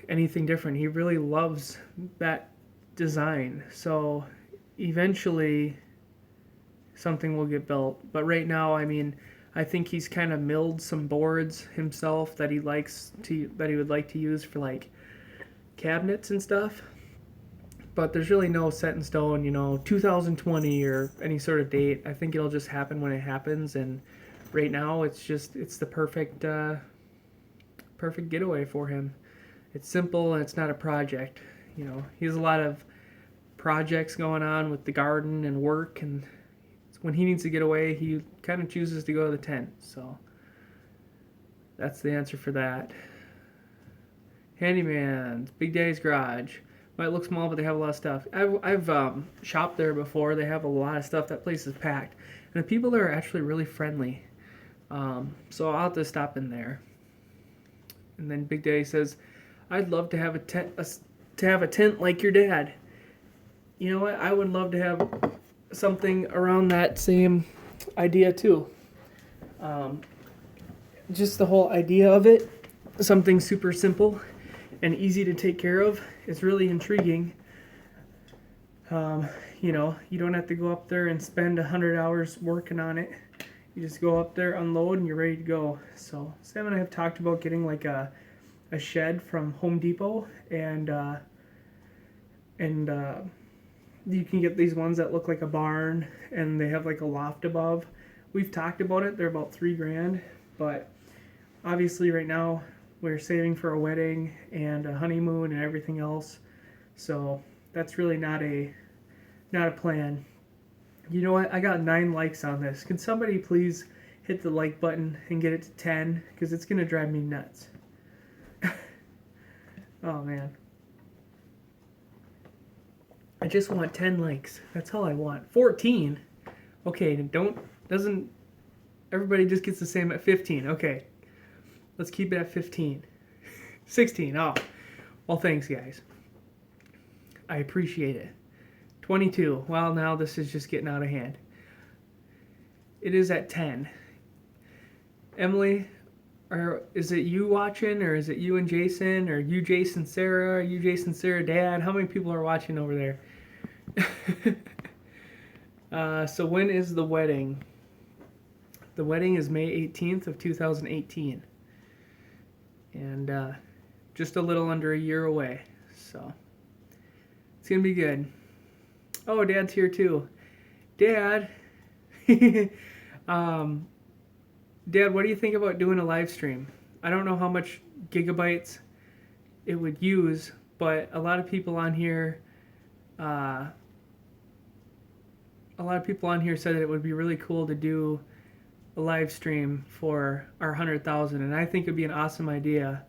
anything different. He really loves that design. So eventually something will get built. But right now, I mean, I think he's kind of milled some boards himself that he would like to use for like cabinets and stuff. But there's really no set in stone, 2020 or any sort of date. I think it'll just happen when it happens. And right now, it's the perfect getaway for him. It's simple and it's not a project. He has a lot of projects going on with the garden and work, and when he needs to get away, he kind of chooses to go to the tent. So that's the answer for that. Handyman's Big Daddy's Garage. Might look small, but they have a lot of stuff. I've shopped there before. They have a lot of stuff. That place is packed, and the people there are actually really friendly. So I'll have to stop in there. And then Big Daddy says, "I'd love to have a tent like your dad." You know what? I would love to have something around that same idea too. Just the whole idea of it, something super simple and easy to take care of, is really intriguing. You don't have to go up there and spend 100 hours working on it. You just go up there, unload, and you're ready to go. So Sam and I have talked about getting like a shed from Home Depot and you can get these ones that look like a barn and they have like a loft above. We've talked about it. They're about $3,000, but obviously right now we're saving for a wedding and a honeymoon and everything else. So that's really not a plan. You know what? I got 9 likes on this. Can somebody please hit the like button and get it to 10? Because it's going to drive me nuts. Oh, man. I just want 10 likes. That's all I want. 14? Okay, doesn't everybody just gets the same at 15? Okay. Let's keep it at 15. 16. Oh. Well, thanks, guys. I appreciate it. 22. Well, now this is just getting out of hand. It is at 10. Emily, is it you watching, or is it you and Jason, or you, Jason, Sarah, or you, Jason, Sarah, Dad? How many people are watching over there? So when is the wedding? The wedding is May 18th of 2018. And just a little under a year away. So it's going to be good. Oh, Dad's here too. Dad. Dad, what do you think about doing a live stream? I don't know how much gigabytes it would use, but a lot of people on here said that it would be really cool to do a live stream for our 100,000, and I think it'd be an awesome idea.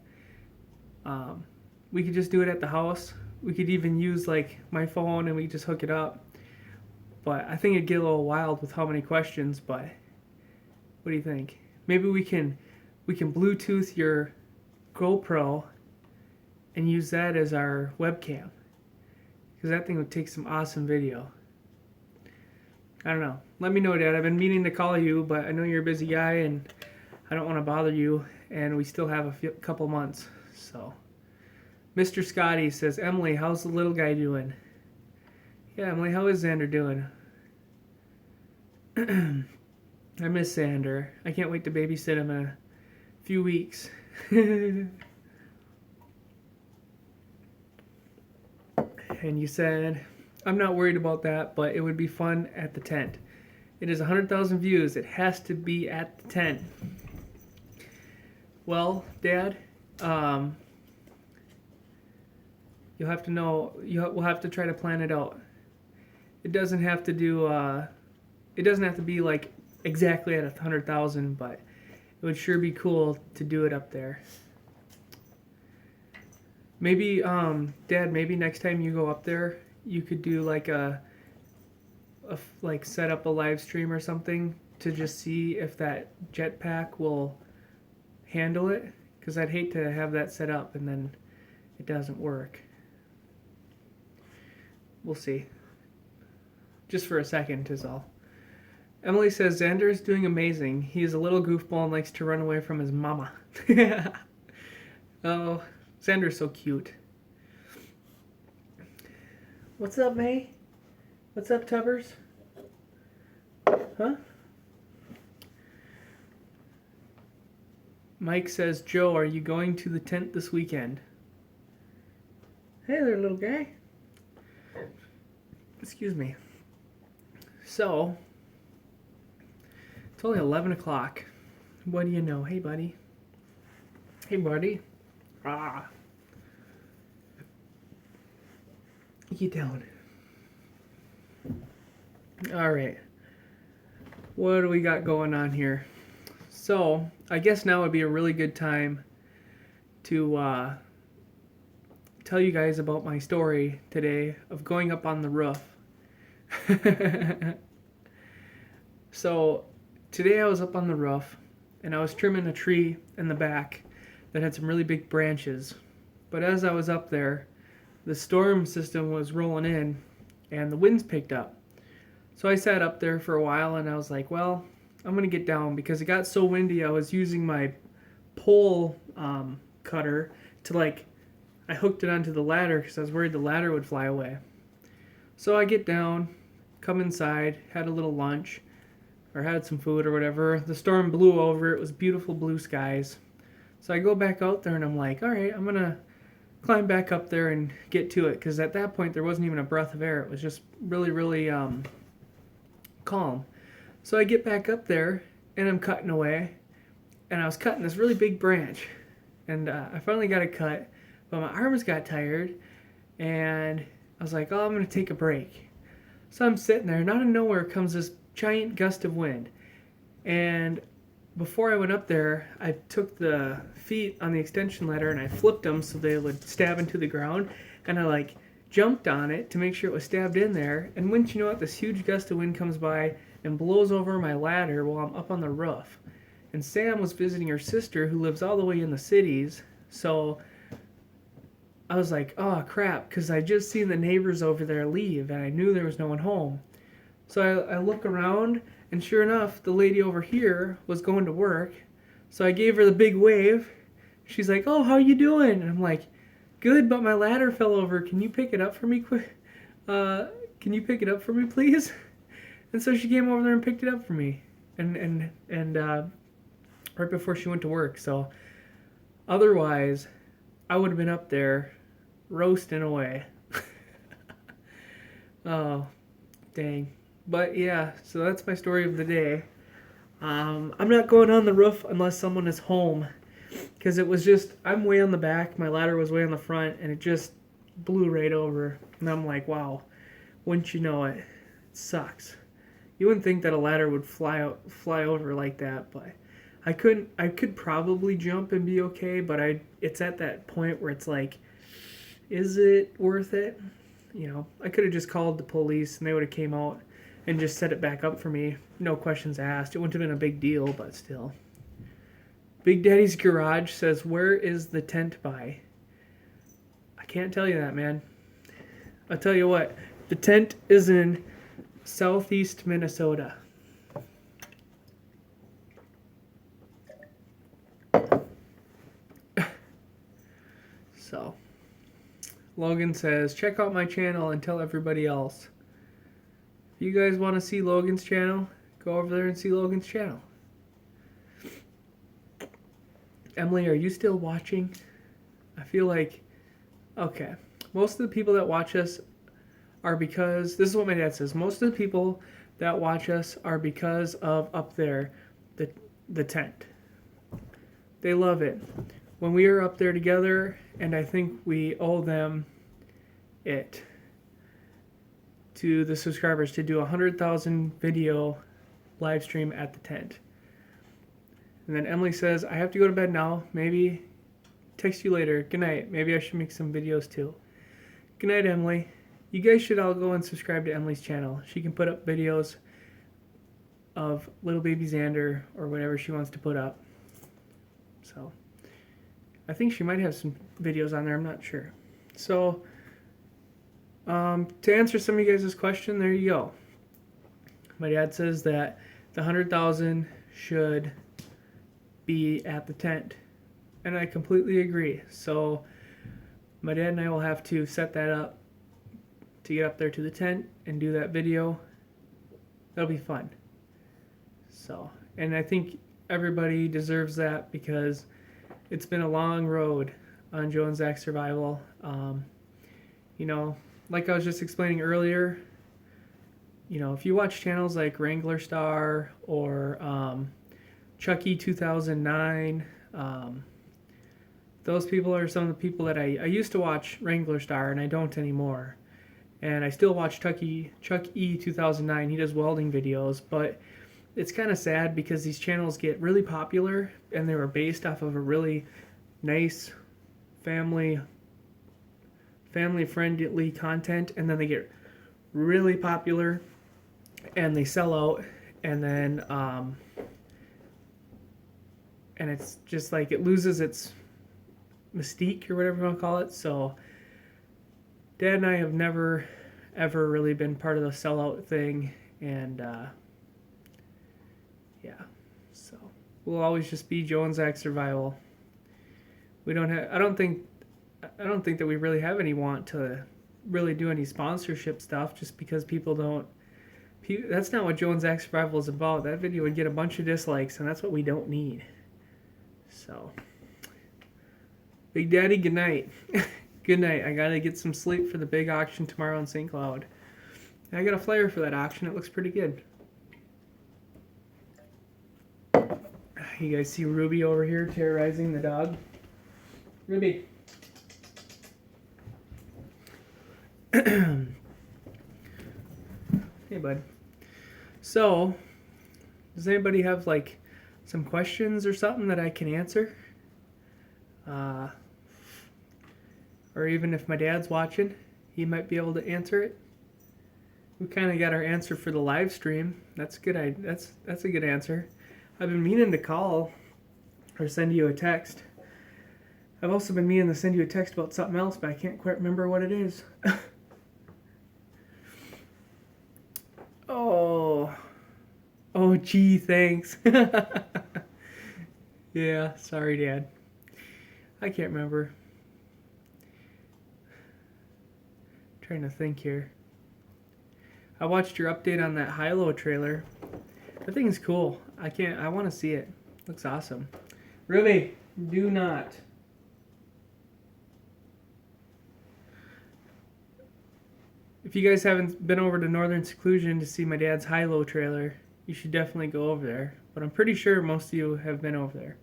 We could just do it at the house. We could even use like my phone and we could just hook it up. But I think it'd get a little wild with how many questions, but what do you think? Maybe we can Bluetooth your GoPro and use that as our webcam. Because that thing would take some awesome video. I don't know. Let me know, Dad. I've been meaning to call you, but I know you're a busy guy and I don't want to bother you, and we still have a couple months. So, Mr. Scotty says, Emily, how's the little guy doing? Yeah, Emily, how is Xander doing? I miss Xander. I can't wait to babysit him in a few weeks. And you said, I'm not worried about that, but it would be fun at the tent. It is 100,000 views. It has to be at the tent. Well, Dad, you'll have to know. We'll have to try to plan it out. It doesn't have to do. It doesn't have to be like exactly at 100,000, but it would sure be cool to do it up there. Maybe, Dad, maybe next time you go up there, you could do like like set up a live stream or something to just see if that jetpack will handle it. Because I'd hate to have that set up and then it doesn't work. We'll see. Just for a second is all. Emily says, Xander is doing amazing. He is a little goofball and likes to run away from his mama. Oh, Xander's so cute. What's up, May? What's up, Tubbers? Huh? Mike says, Joe, are you going to the tent this weekend? Hey there, little guy. Excuse me. So, it's only 11 o'clock. What do you know? Hey, buddy. Hey, buddy. Ah. Get down. All right. What do we got going on here? So, I guess now would be a really good time to tell you guys about my story today of going up on the roof. So, today I was up on the roof and I was trimming a tree in the back that had some really big branches. But as I was up there, the storm system was rolling in and the winds picked up. So I sat up there for a while and I was like, well, I'm going to get down because it got so windy. I was using my pole cutter to I hooked it onto the ladder because I was worried the ladder would fly away. So I get down, come inside, had a little lunch, or had some food or whatever. The storm blew over. It was beautiful blue skies. So I go back out there and I'm like, all right, I'm going to climb back up there and get to it, because at that point there wasn't even a breath of air. It was just really, really calm. So I get back up there and I'm cutting away, and I was cutting this really big branch, and I finally got it cut, but my arms got tired, and I was like, oh, I'm going to take a break. So I'm sitting there, and out of nowhere comes this giant gust of wind. And before I went up there, I took the feet on the extension ladder and I flipped them so they would stab into the ground. And I jumped on it to make sure it was stabbed in there. And wouldn't you know it, this huge gust of wind comes by and blows over my ladder while I'm up on the roof. And Sam was visiting her sister who lives all the way in the cities. So I was like, oh crap, because I just seen the neighbors over there leave and I knew there was no one home. So I look around, and sure enough, the lady over here was going to work. So I gave her the big wave. She's like, oh, how you doing? And I'm like, good, but my ladder fell over. Can you pick it up for me quick? Can you pick it up for me, please? And so she came over there and picked it up for me. And right before she went to work. So otherwise, I would have been up there roasting away. Oh, dang. But yeah, so that's my story of the day. I'm not going on the roof unless someone is home, because it was just, I'm way on the back, my ladder was way on the front, and it just blew right over. And I'm like, wow, wouldn't you know it, it sucks. You wouldn't think that a ladder would fly over like that, but I could probably jump and be okay, but it's at that point where it's like, is it worth it? You know, I could have just called the police and they would have came out and just set it back up for me. No questions asked. It wouldn't have been a big deal, but still. Big Daddy's Garage says, where is the tent by? I can't tell you that, man. I'll tell you what. The tent is in southeast Minnesota. So, Logan says, check out my channel and tell everybody else. If you guys want to see Logan's channel, go over there and see Logan's channel. Emily, are you still watching? I feel like, okay. Most of the people that watch us are because, this is what my dad says, most of the people that watch us are because of up there, the tent. They love it. When we are up there together, and I think we owe them it, to the subscribers, to do 100,000 video live stream at the tent. And then Emily says, I have to go to bed now. Maybe text you later. Good night. Maybe I should make some videos too. Good night, Emily. You guys should all go and subscribe to Emily's channel. She can put up videos of little baby Xander or whatever she wants to put up. So I think she might have some videos on there. I'm not sure. So to answer some of you guys' question, there you go. My dad says that the 100,000 should be at the tent, and I completely agree. So my dad and I will have to set that up to get up there to the tent and do that video. That'll be fun. So, and I think everybody deserves that because it's been a long road on Joe and Zach's survival. You know, like I was just explaining earlier, you know, if you watch channels like Wrangler Star or Chucky 2009, those people are some of the people that I used to watch Wrangler Star, and I don't anymore. And I still watch Chuck E 2009. He does welding videos, but it's kind of sad because these channels get really popular, and they were based off of a really nice family-friendly content, and then they get really popular, and they sell out, and then and it's just like it loses its mystique or whatever you want to call it. So Dad and I have never ever really been part of the sellout thing, and yeah, so we'll always just be Joe and Zach survival. We don't have, I don't think that we really have any want to really do any sponsorship stuff, just because people don't, that's not what Joe and Zach survival is about. That video would get a bunch of dislikes, and that's what we don't need. So Big Daddy, good night. Good night. I gotta get some sleep for the big auction tomorrow in St. Cloud. I got a flyer for that auction. It looks pretty good. You guys see Ruby over here terrorizing the dog? Ruby. Hey, bud. So, does anybody have like some questions or something that I can answer? Or even if my dad's watching, he might be able to answer it. We kind of got our answer for the live stream. That's good. That's a good answer. I've been meaning to call or send you a text. I've also been meaning to send you a text about something else, but I can't quite remember what it is. Oh, gee, thanks. Yeah, sorry, Dad. I can't remember. Trying to think here. I watched your update on that Hilo trailer. That thing is cool. I want to see it. Looks awesome. Ruby, do not. If you guys haven't been over to Northern Seclusion to see my dad's Hilo trailer, you should definitely go over there. But I'm pretty sure most of you have been over there.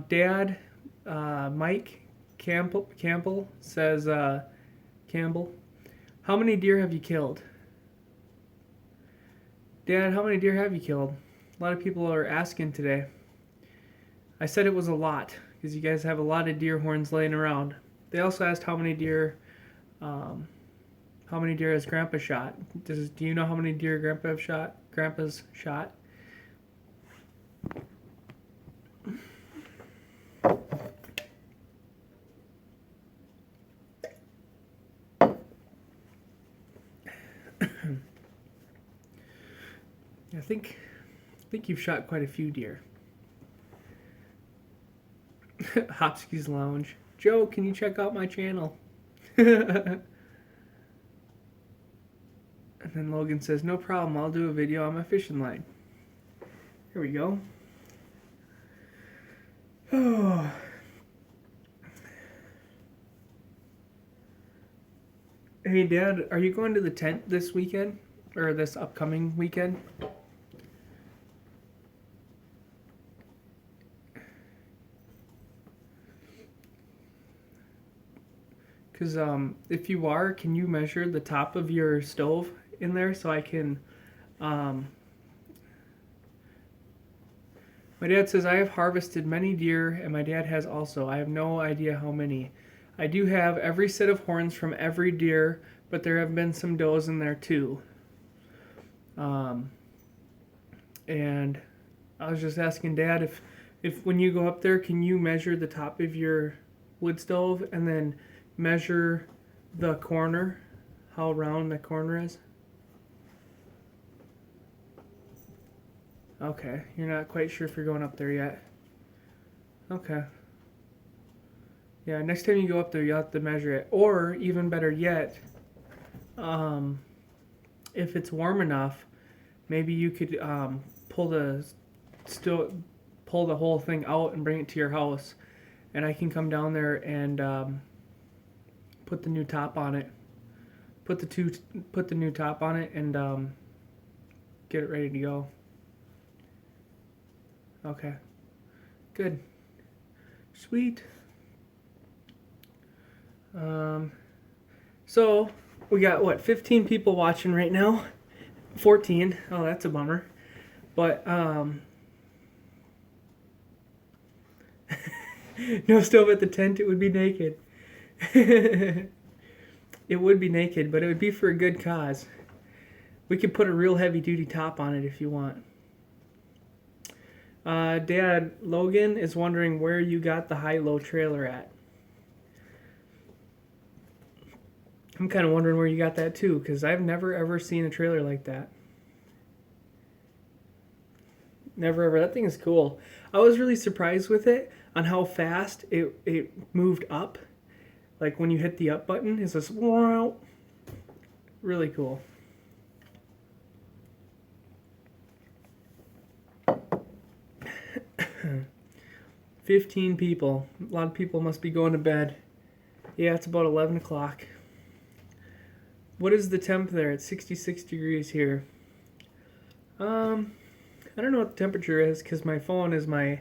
Dad, Mike Campbell says, Campbell, how many deer have you killed? Dad, how many deer have you killed? A lot of people are asking today. I said it was a lot, because you guys have a lot of deer horns laying around. They also asked how many deer has Grandpa shot? Do you know how many deer Grandpa's shot? I think you've shot quite a few deer. Hopsky's Lounge. Joe, can you check out my channel? And then Logan says, no problem, I'll do a video on my fishing line. Here we go. Oh. Hey, Dad, are you going to the tent this weekend? Or this upcoming weekend? Because if you are, can you measure the top of your stove in there so I can... My dad says, I have harvested many deer, and my dad has also. I have no idea how many. I do have every set of horns from every deer, but there have been some does in there too. And I was just asking Dad if when you go up there, can you measure the top of your wood stove and then measure the corner, how round the corner is? Okay, you're not quite sure if you're going up there yet. Okay. Yeah, next time you go up there, you'll have to measure it. Or, even better yet, if it's warm enough, maybe you could pull the whole thing out and bring it to your house, and I can come down there and put the new top on it. Put the new top on it and get it ready to go. Okay. Good. Sweet. So we got what, 15 people watching right now? 14. Oh, that's a bummer. But no stove at the tent, it would be naked. It would be naked, but it would be for a good cause. We could put a real heavy duty top on it if you want. Dad, Logan is wondering where you got the high-low trailer at. I'm kind of wondering where you got that too, because I've never ever seen a trailer like that. Never ever. That thing is cool. I was really surprised with it on how fast it moved up. Like when you hit the up button, it's just wow. Really cool. $15 people. A lot of people must be going to bed. Yeah, it's about 11 o'clock. What is the temp there? It's 66 degrees here. I don't know what the temperature is because my phone is my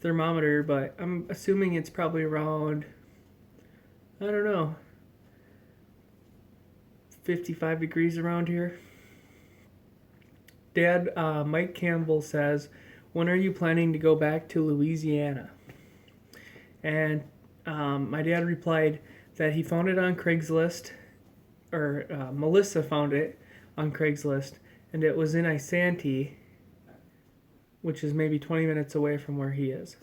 thermometer, but I'm assuming it's probably around, I don't know, 55 degrees around here. Dad, Mike Campbell says, when are you planning to go back to Louisiana? And my dad replied that he found it on Craigslist, or Melissa found it on Craigslist, and it was in Isanti, which is maybe 20 minutes away from where he is.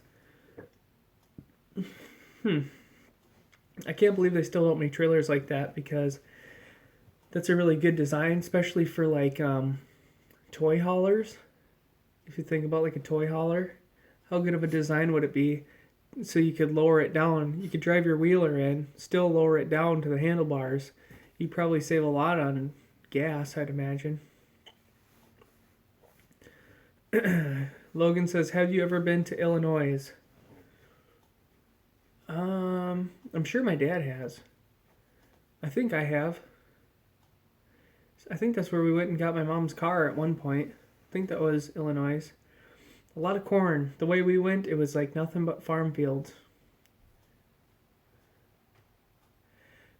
I can't believe they still don't make trailers like that, because that's a really good design, especially for like toy haulers. If you think about like a toy hauler, how good of a design would it be? So you could lower it down. You could drive your wheeler in, still lower it down to the handlebars. You'd probably save a lot on gas, I'd imagine. Logan says, have you ever been to Illinois? I'm sure my dad has. I think I have. I think that's where we went and got my mom's car at one point. I think that was Illinois. A lot of corn. The way we went, it was like nothing but farm fields.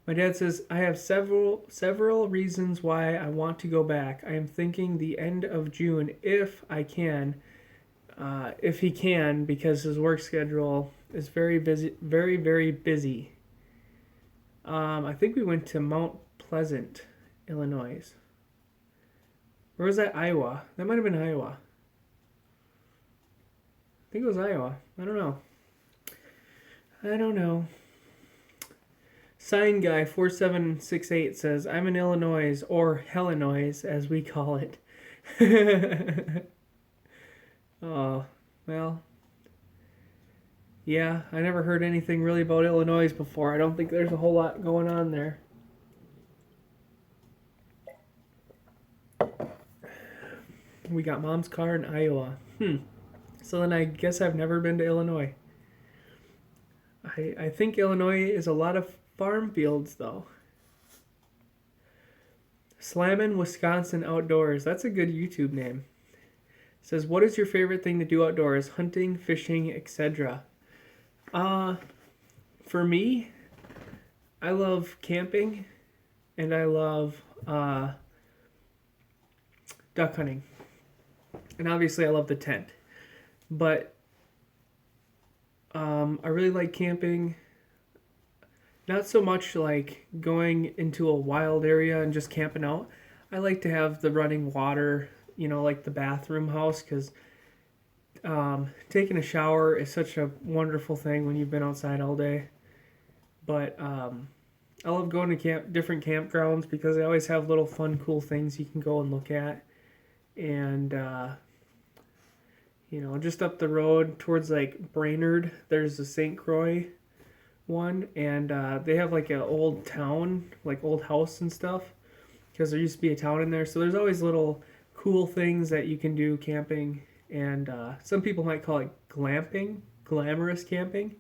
My dad says, I have several reasons why I want to go back. I am thinking the end of June if I can. If he can, because his work schedule is very busy, very busy. I think we went to Mount Pleasant, Illinois. Or was that Iowa? That might have been Iowa. I think it was Iowa. I don't know. Sign Guy 4768 says, I'm in Illinois, or Hellinois, as we call it. Oh, well. Yeah, I never heard anything really about Illinois before. I don't think there's a whole lot going on there. We got mom's car in Iowa. So then I guess I've never been to Illinois. I think Illinois is a lot of farm fields, though. Slammin' Wisconsin Outdoors. That's a good YouTube name. It says, what is your favorite thing to do outdoors? Hunting, fishing, etc. For me, I love camping, and I love duck hunting. And obviously I love the tent. But I really like camping. Not so much like going into a wild area and just camping out. I like to have the running water, like the bathroom house, because taking a shower is such a wonderful thing when you've been outside all day. But I love going to different campgrounds because they always have little fun, cool things you can go and look at. And just up the road towards like Brainerd, there's the St. Croix one, and they have like an old town, like old house and stuff, because there used to be a town in there. So there's always little cool things that you can do camping, and some people might call it glamping, glamorous camping,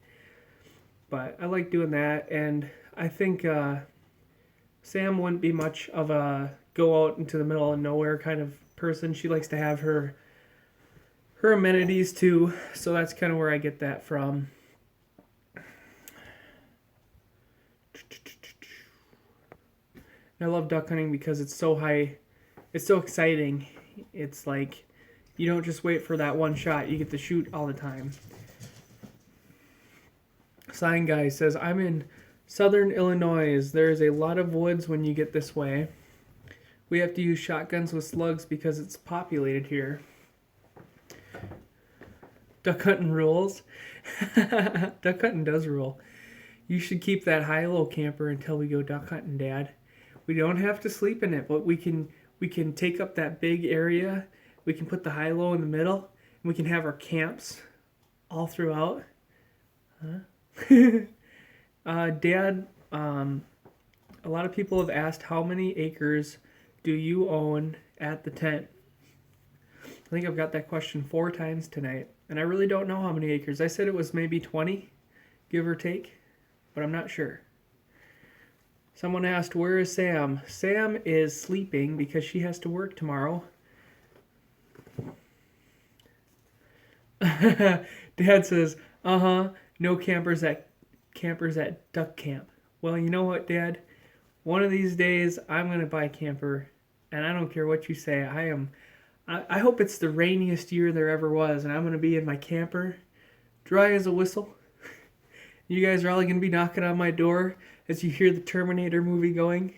but I like doing that. And I think Sam wouldn't be much of a go out into the middle of nowhere kind of person. She likes to have her amenities too, so that's kind of where I get that from. I love duck hunting because it's so exciting. It's like you don't just wait for that one shot, you get to shoot all the time. Sign Guy says, I'm in southern Illinois. There's a lot of woods when you get this way. We have to use shotguns with slugs because it's populated here. Duck hunting rules. Duck hunting does rule. You should keep that high-low camper until we go duck hunting, Dad. We don't have to sleep in it, but we can take up that big area. We can put the high-low in the middle, and we can have our camps all throughout. Dad, a lot of people have asked how many acres do you own at the tent? I think I've got that question 4 times tonight, and I really don't know how many acres. I said it was maybe 20, give or take, but I'm not sure. Someone asked, where is Sam? Sam is sleeping because she has to work tomorrow. Dad says, no campers at duck camp. Well, you know what, Dad? One of these days, I'm going to buy a camper, and I don't care what you say. I hope it's the rainiest year there ever was, and I'm going to be in my camper, dry as a whistle. You guys are all going to be knocking on my door as you hear the Terminator movie going.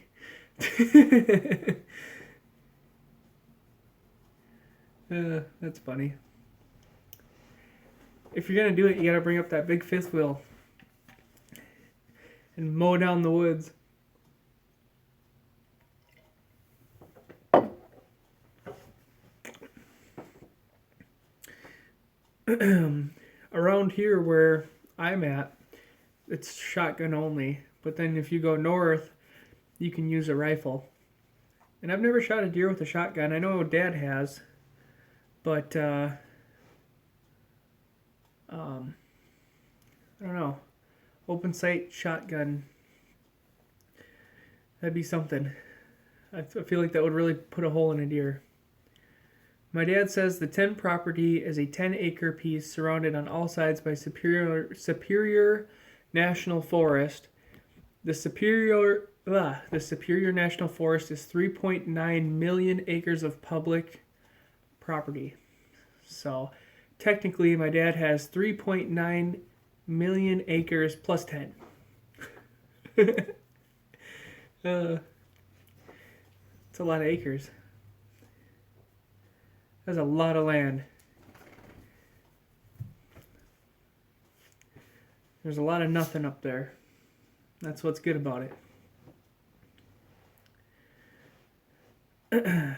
That's funny. If you're going to do it, you got to bring up that big fifth wheel and mow down the woods. Around here where I'm at, it's shotgun only. But then if you go north, you can use a rifle. And I've never shot a deer with a shotgun. I know Dad has. But, I don't know. Open sight shotgun. That'd be something. I feel like that would really put a hole in a deer. My dad says the tent property is a 10-acre piece surrounded on all sides by Superior National Forest. The Superior National Forest is 3.9 million acres of public property. So, technically, my dad has 3.9 million acres plus 10. It's a lot of acres. That's a lot of land. There's a lot of nothing up there. That's what's good about it.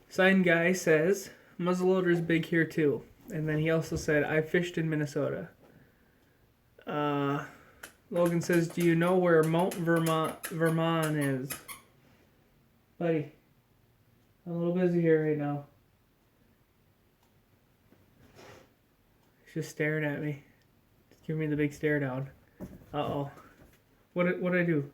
Sign guy says, muzzleloader is big here too. And then he also said, I fished in Minnesota. Logan says, do you know where Mount Vermont is? Buddy, I'm a little busy here right now. He's just staring at me. Just giving me the big stare down. Uh-oh. What did I do?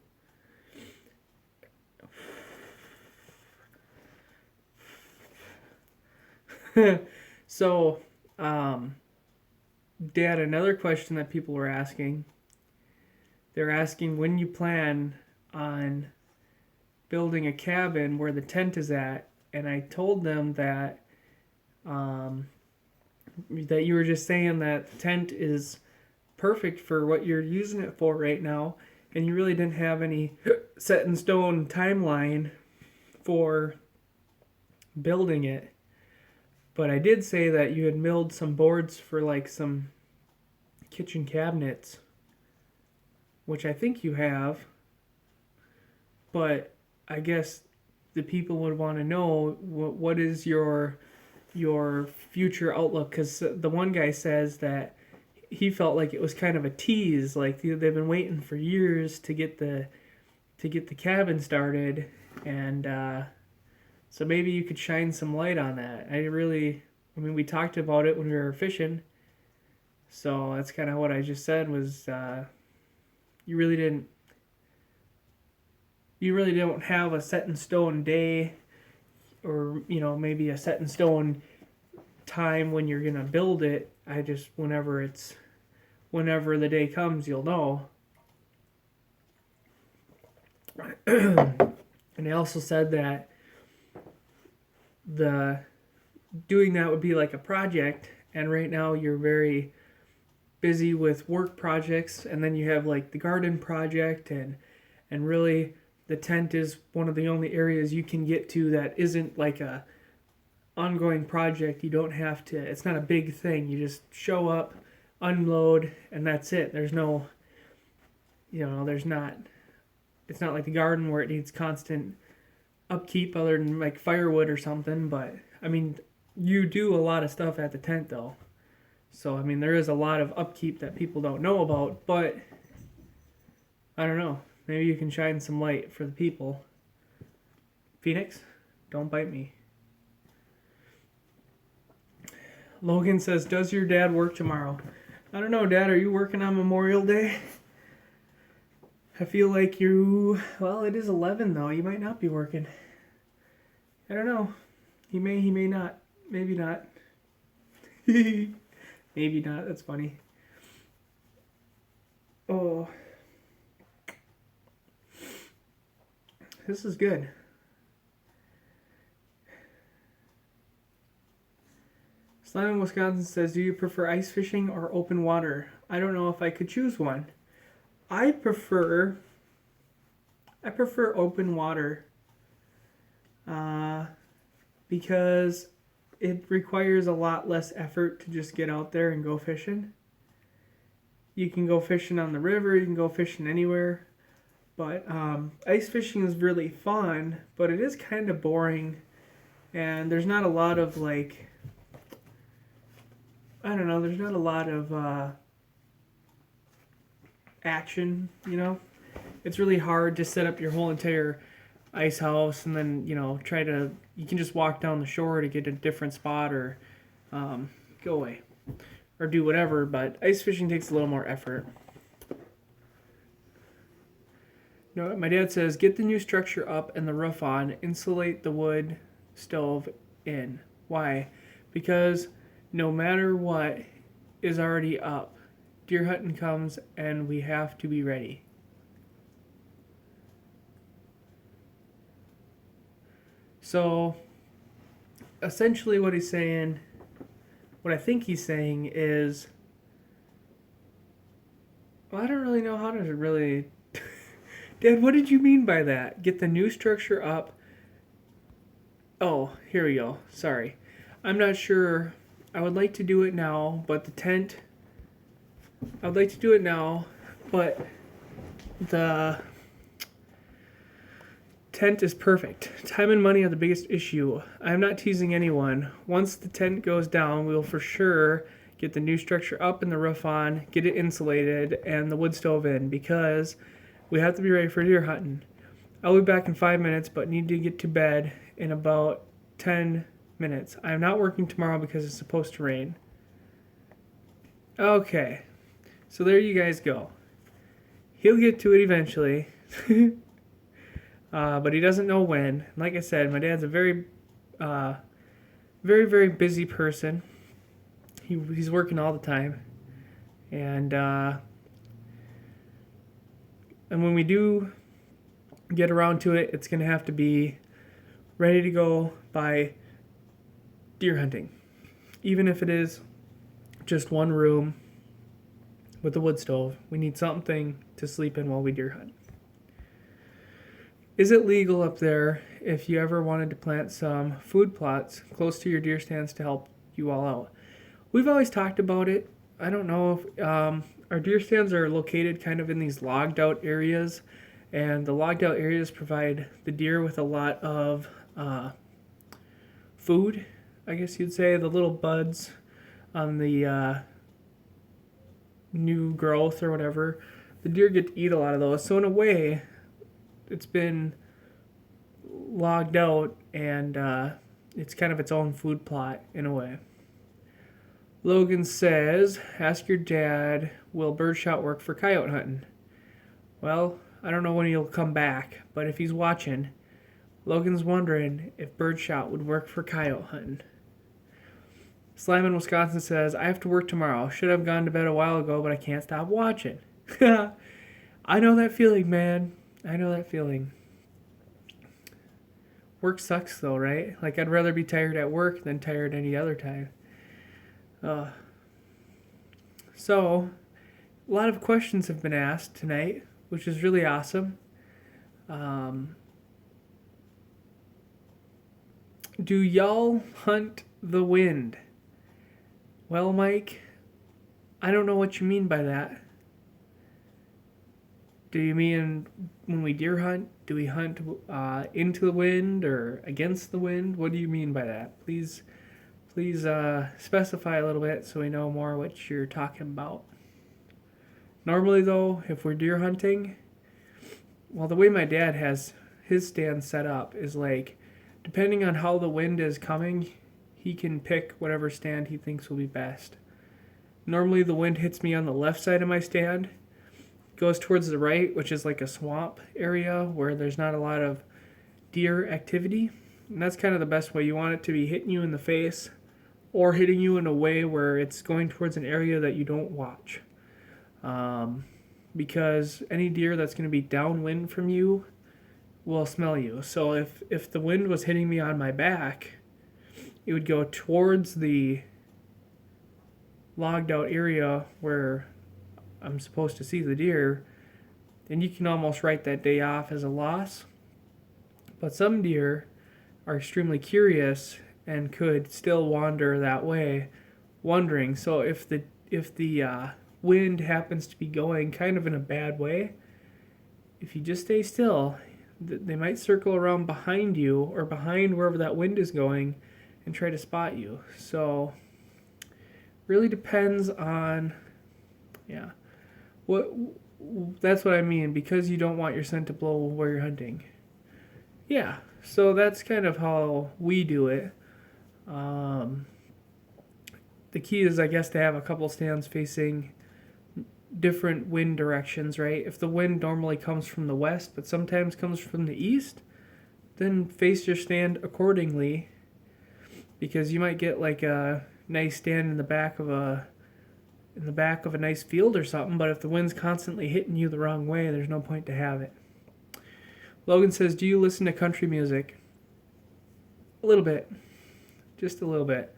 So, Dad, another question that people were asking. They're asking when you plan on building a cabin where the tent is at, and I told them that that you were just saying that the tent is perfect for what you're using it for right now, and you really didn't have any set in stone timeline for building it. But I did say that you had milled some boards for like some kitchen cabinets, which I think you have. But I guess the people would want to know what is your future outlook, because the one guy says that he felt like it was kind of a tease, like they've been waiting for years to get the cabin started, and so maybe you could shine some light on that. We talked about it when we were fishing, so that's kind of what I just said was you really don't have a set in stone day, or maybe a set in stone time when you're gonna build it. I just whenever the day comes, you'll know. And they also said that doing that would be like a project, and right now you're very busy with work projects, and then you have like the garden project, and really the tent is one of the only areas you can get to that isn't like a ongoing project. You don't have to, it's not a big thing. You just show up, unload, and that's it. There's no, it's not like the garden where it needs constant upkeep other than like firewood or something. But I mean, you do a lot of stuff at the tent though. So I mean, there is a lot of upkeep that people don't know about, but I don't know. Maybe you can shine some light for the people. Phoenix, don't bite me. Logan says, does your dad work tomorrow? I don't know, Dad. Are you working on Memorial Day? I feel like well, it is 11 though. You might not be working. I don't know. He may not. Maybe not. Maybe not. That's funny. Oh. This is good. Slime in Wisconsin says, do you prefer ice fishing or open water? I don't know if I could choose one. I prefer open water because it requires a lot less effort to just get out there and go fishing. You can go fishing on the river, you can go fishing anywhere. But ice fishing is really fun, but it is kind of boring. And there's not a lot of, like, I don't know, there's not a lot of action, you know? It's really hard to set up your whole entire ice house and then, you know, you can just walk down the shore to get a different spot or go away or do whatever, but ice fishing takes a little more effort. No, my dad says, get the new structure up and the roof on, insulate the wood stove in. Why? Because no matter what is already up, deer hunting comes and we have to be ready. So, essentially what he's saying, what I think he's saying is, well, I don't really know how to really... Dad, what did you mean by that? Get the new structure up. Oh, here we go. Sorry. I'm not sure. I would like to do it now, but the tent is perfect. Time and money are the biggest issue. I'm not teasing anyone. Once the tent goes down, we'll for sure get the new structure up and the roof on, get it insulated, and the wood stove in, because we have to be ready for deer hunting. I'll be back in 5 minutes, but need to get to bed in about 10 minutes. I am not working tomorrow because it's supposed to rain. Okay, so there you guys go. He'll get to it eventually, but he doesn't know when. Like I said, my dad's a very, very busy person. He's working all the time, and when we do get around to it, it's going to have to be ready to go by deer hunting. Even if it is just one room with a wood stove, we need something to sleep in while we deer hunt. Is it legal up there if you ever wanted to plant some food plots close to your deer stands to help you all out? We've always talked about it. I don't know if our deer stands are located kind of in these logged out areas, and the logged out areas provide the deer with a lot of food, I guess you'd say, the little buds on the new growth or whatever. The deer get to eat a lot of those. So in a way, it's been logged out, and it's kind of its own food plot in a way. Logan says, ask your dad, will birdshot work for coyote hunting? Well, I don't know when he'll come back, but if he's watching, Logan's wondering if birdshot would work for coyote hunting. Slime in Wisconsin says, I have to work tomorrow. Should have gone to bed a while ago, but I can't stop watching. I know that feeling, man. I know that feeling. Work sucks though, right? Like, I'd rather be tired at work than tired any other time. So, a lot of questions have been asked tonight, which is really awesome. Do y'all hunt the wind? Well, Mike, I don't know what you mean by that. Do you mean when we deer hunt, do we hunt into the wind or against the wind? What do you mean by that? Please specify a little bit so we know more what you're talking about. Normally, though, if we're deer hunting, well, the way my dad has his stand set up is like, depending on how the wind is coming, he can pick whatever stand he thinks will be best. Normally, the wind hits me on the left side of my stand, goes towards the right, which is like a swamp area where there's not a lot of deer activity. And that's kind of the best way. You want it to be hitting you in the face or hitting you in a way where it's going towards an area that you don't watch. Because any deer that's going to be downwind from you will smell you. So if the wind was hitting me on my back, it would go towards the logged out area where I'm supposed to see the deer, then you can almost write that day off as a loss. But some deer are extremely curious and could still wander that way, wondering. So if the wind happens to be going kind of in a bad way, if you just stay still, they might circle around behind you or behind wherever that wind is going and try to spot you. So really depends on, that's what I mean, because you don't want your scent to blow where you're hunting. Yeah, so that's kind of how we do it. The key is, I guess, to have a couple stands facing different wind directions, right? If the wind normally comes from the west, but sometimes comes from the east, then face your stand accordingly, because you might get like a nice stand in the back of a nice field or something, but if the wind's constantly hitting you the wrong way, there's no point to have it. Logan says, do you listen to country music? A little bit. Just a little bit.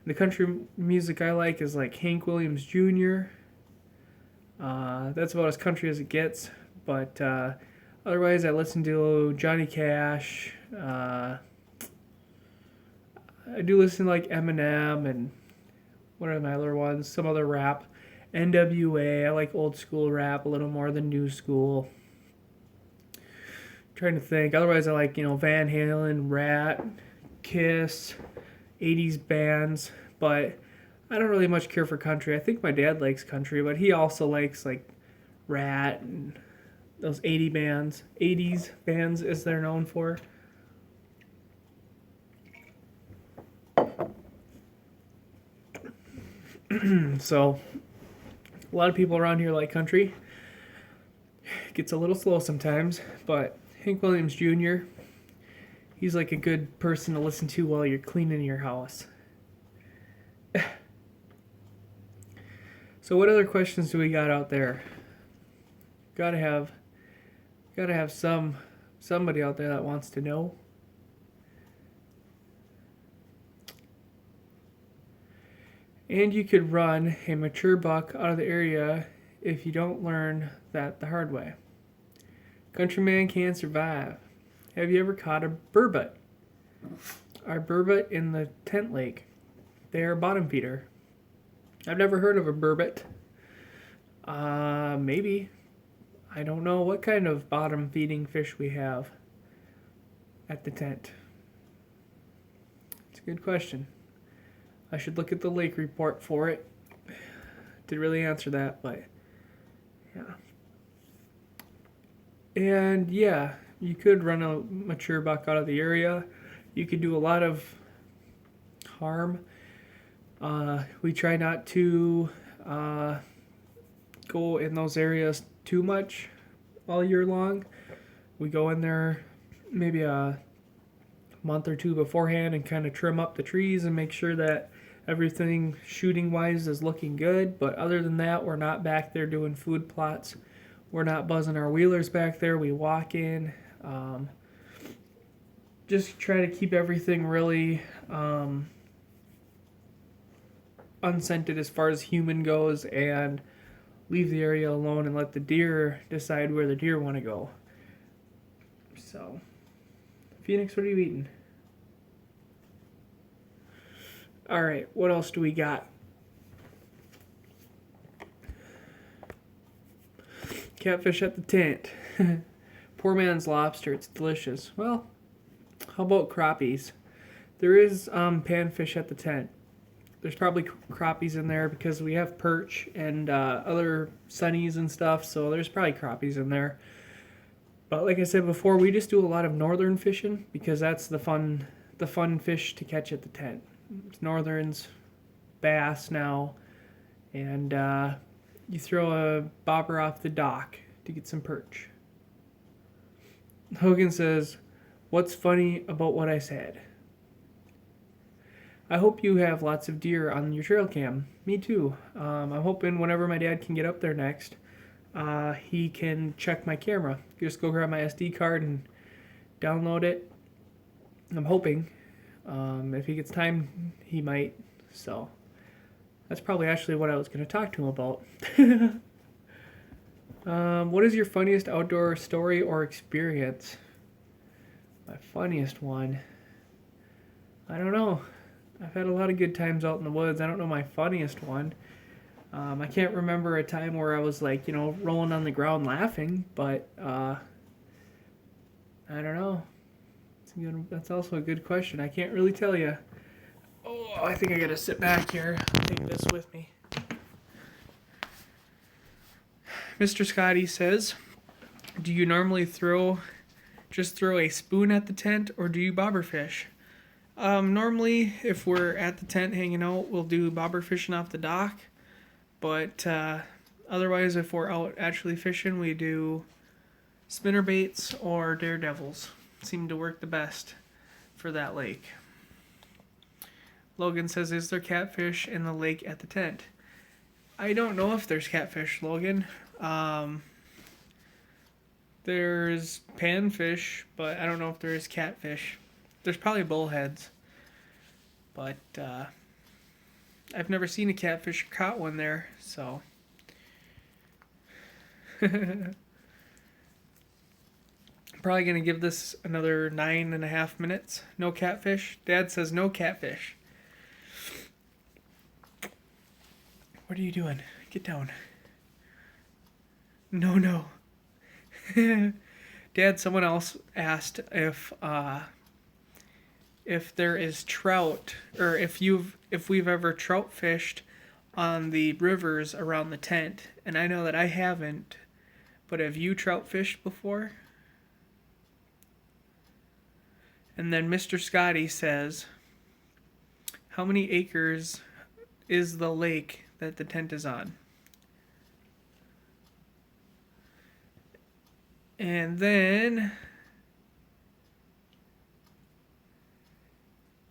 The country music I like is like Hank Williams Jr. That's about as country as it gets. But otherwise, I listen to Johnny Cash. I do listen to like Eminem and what are my other ones? Some other rap. NWA. I like old school rap a little more than new school. Trying to think. Otherwise, I like, Van Halen, Rat, Kiss, 80s bands. But I don't really much care for country. I think my dad likes country, but he also likes like Rat and those 80s bands as they're known for. So a lot of people around here like country. It gets a little slow sometimes, but Hank Williams Jr., he's like a good person to listen to while you're cleaning your house. So what other questions do we got out there? Gotta have somebody out there that wants to know. And you could run a mature buck out of the area if you don't learn that the hard way. Countryman can't survive. Have you ever caught a burbot? Our burbot in the tent lake. They are a bottom feeder. I've never heard of a burbot. Maybe. I don't know what kind of bottom feeding fish we have at the tent. It's a good question. I should look at the lake report for it to really answer that, but yeah. And yeah, you could run a mature buck out of the area. You could do a lot of harm. We try not to go in those areas too much all year long. We go in there maybe a month or two beforehand and kind of trim up the trees and make sure that everything shooting wise is looking good. But other than that, we're not back there doing food plots. We're not buzzing our wheelers back there. We walk in. Just try to keep everything really unscented as far as human goes, and leave the area alone and let the deer decide where the deer want to go. So, Phoenix, what are you eating? All right, what else do we got? Catfish at the tent. Poor man's lobster. It's delicious. Well, how about crappies? There is panfish at the tent. There's probably crappies in there because we have perch and other sunnies and stuff, so there's probably crappies in there. But like I said before, we just do a lot of northern fishing because that's the fun fish to catch at the tent. It's northerns, bass now, and You throw a bobber off the dock to get some perch. Logan says, "What's funny about what I said?" I hope you have lots of deer on your trail cam. Me too. I'm hoping whenever my dad can get up there next, he can check my camera. Just go grab my SD card and download it. I'm hoping. If he gets time, he might. So that's probably actually what I was going to talk to him about. What is your funniest outdoor story or experience? My funniest one? I don't know. I've had a lot of good times out in the woods. I don't know my funniest one. I can't remember a time where I was like, rolling on the ground laughing, but I don't know. That's also a good question. I can't really tell you. Oh, I think I gotta sit back here. Take this with me. Mr. Scotty says, "Do you normally just throw a spoon at the tent, or do you bobber fish?" Normally, if we're at the tent hanging out, we'll do bobber fishing off the dock. But otherwise, if we're out actually fishing, we do spinner baits or daredevils. Seem to work the best for that lake. Logan says, "Is there catfish in the lake at the tent?" I don't know if there's catfish, Logan. There's panfish, but I don't know if there is catfish. There's probably bullheads, but I've never seen a catfish or caught one there, so. I'm probably going to give this another 9.5 minutes. No catfish. Dad says no catfish. What are you doing? Get down. No. Dad, someone else asked if there is trout, or if we've ever trout fished on the rivers around the tent. And I know that I haven't, but have you trout fished before? And then Mr. Scotty says, "How many acres is the lake that the tent is on?" And then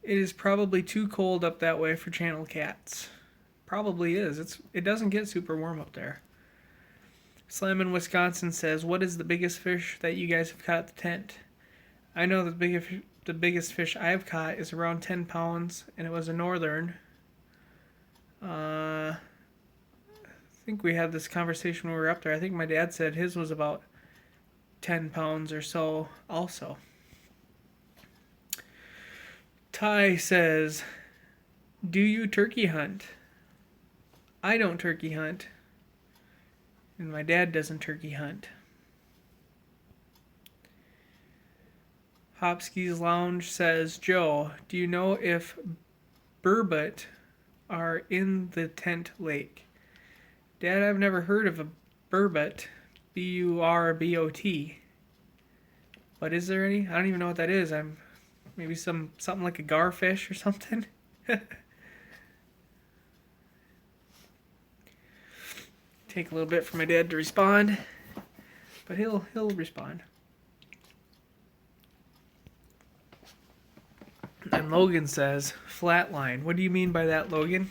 it is probably too cold up that way for channel cats. Probably is. It doesn't get super warm up there. Slam in Wisconsin says, "What is the biggest fish that you guys have caught at the tent?" I know the biggest fish I've caught is around 10 pounds, and it was a northern. I think we had this conversation when we were up there. I think my dad said his was about 10 pounds or so also. Ty says, "Do you turkey hunt?" I don't turkey hunt, and my dad doesn't turkey hunt. Hopsky's Lounge says, "Joe, do you know if burbot are in the tent lake?" Dad, I've never heard of a burbot. Burbot. But is there any? I don't even know what that is. Maybe something like a garfish or something. Take a little bit for my dad to respond, but he'll respond. And Logan says, "Flatline." What do you mean by that, Logan?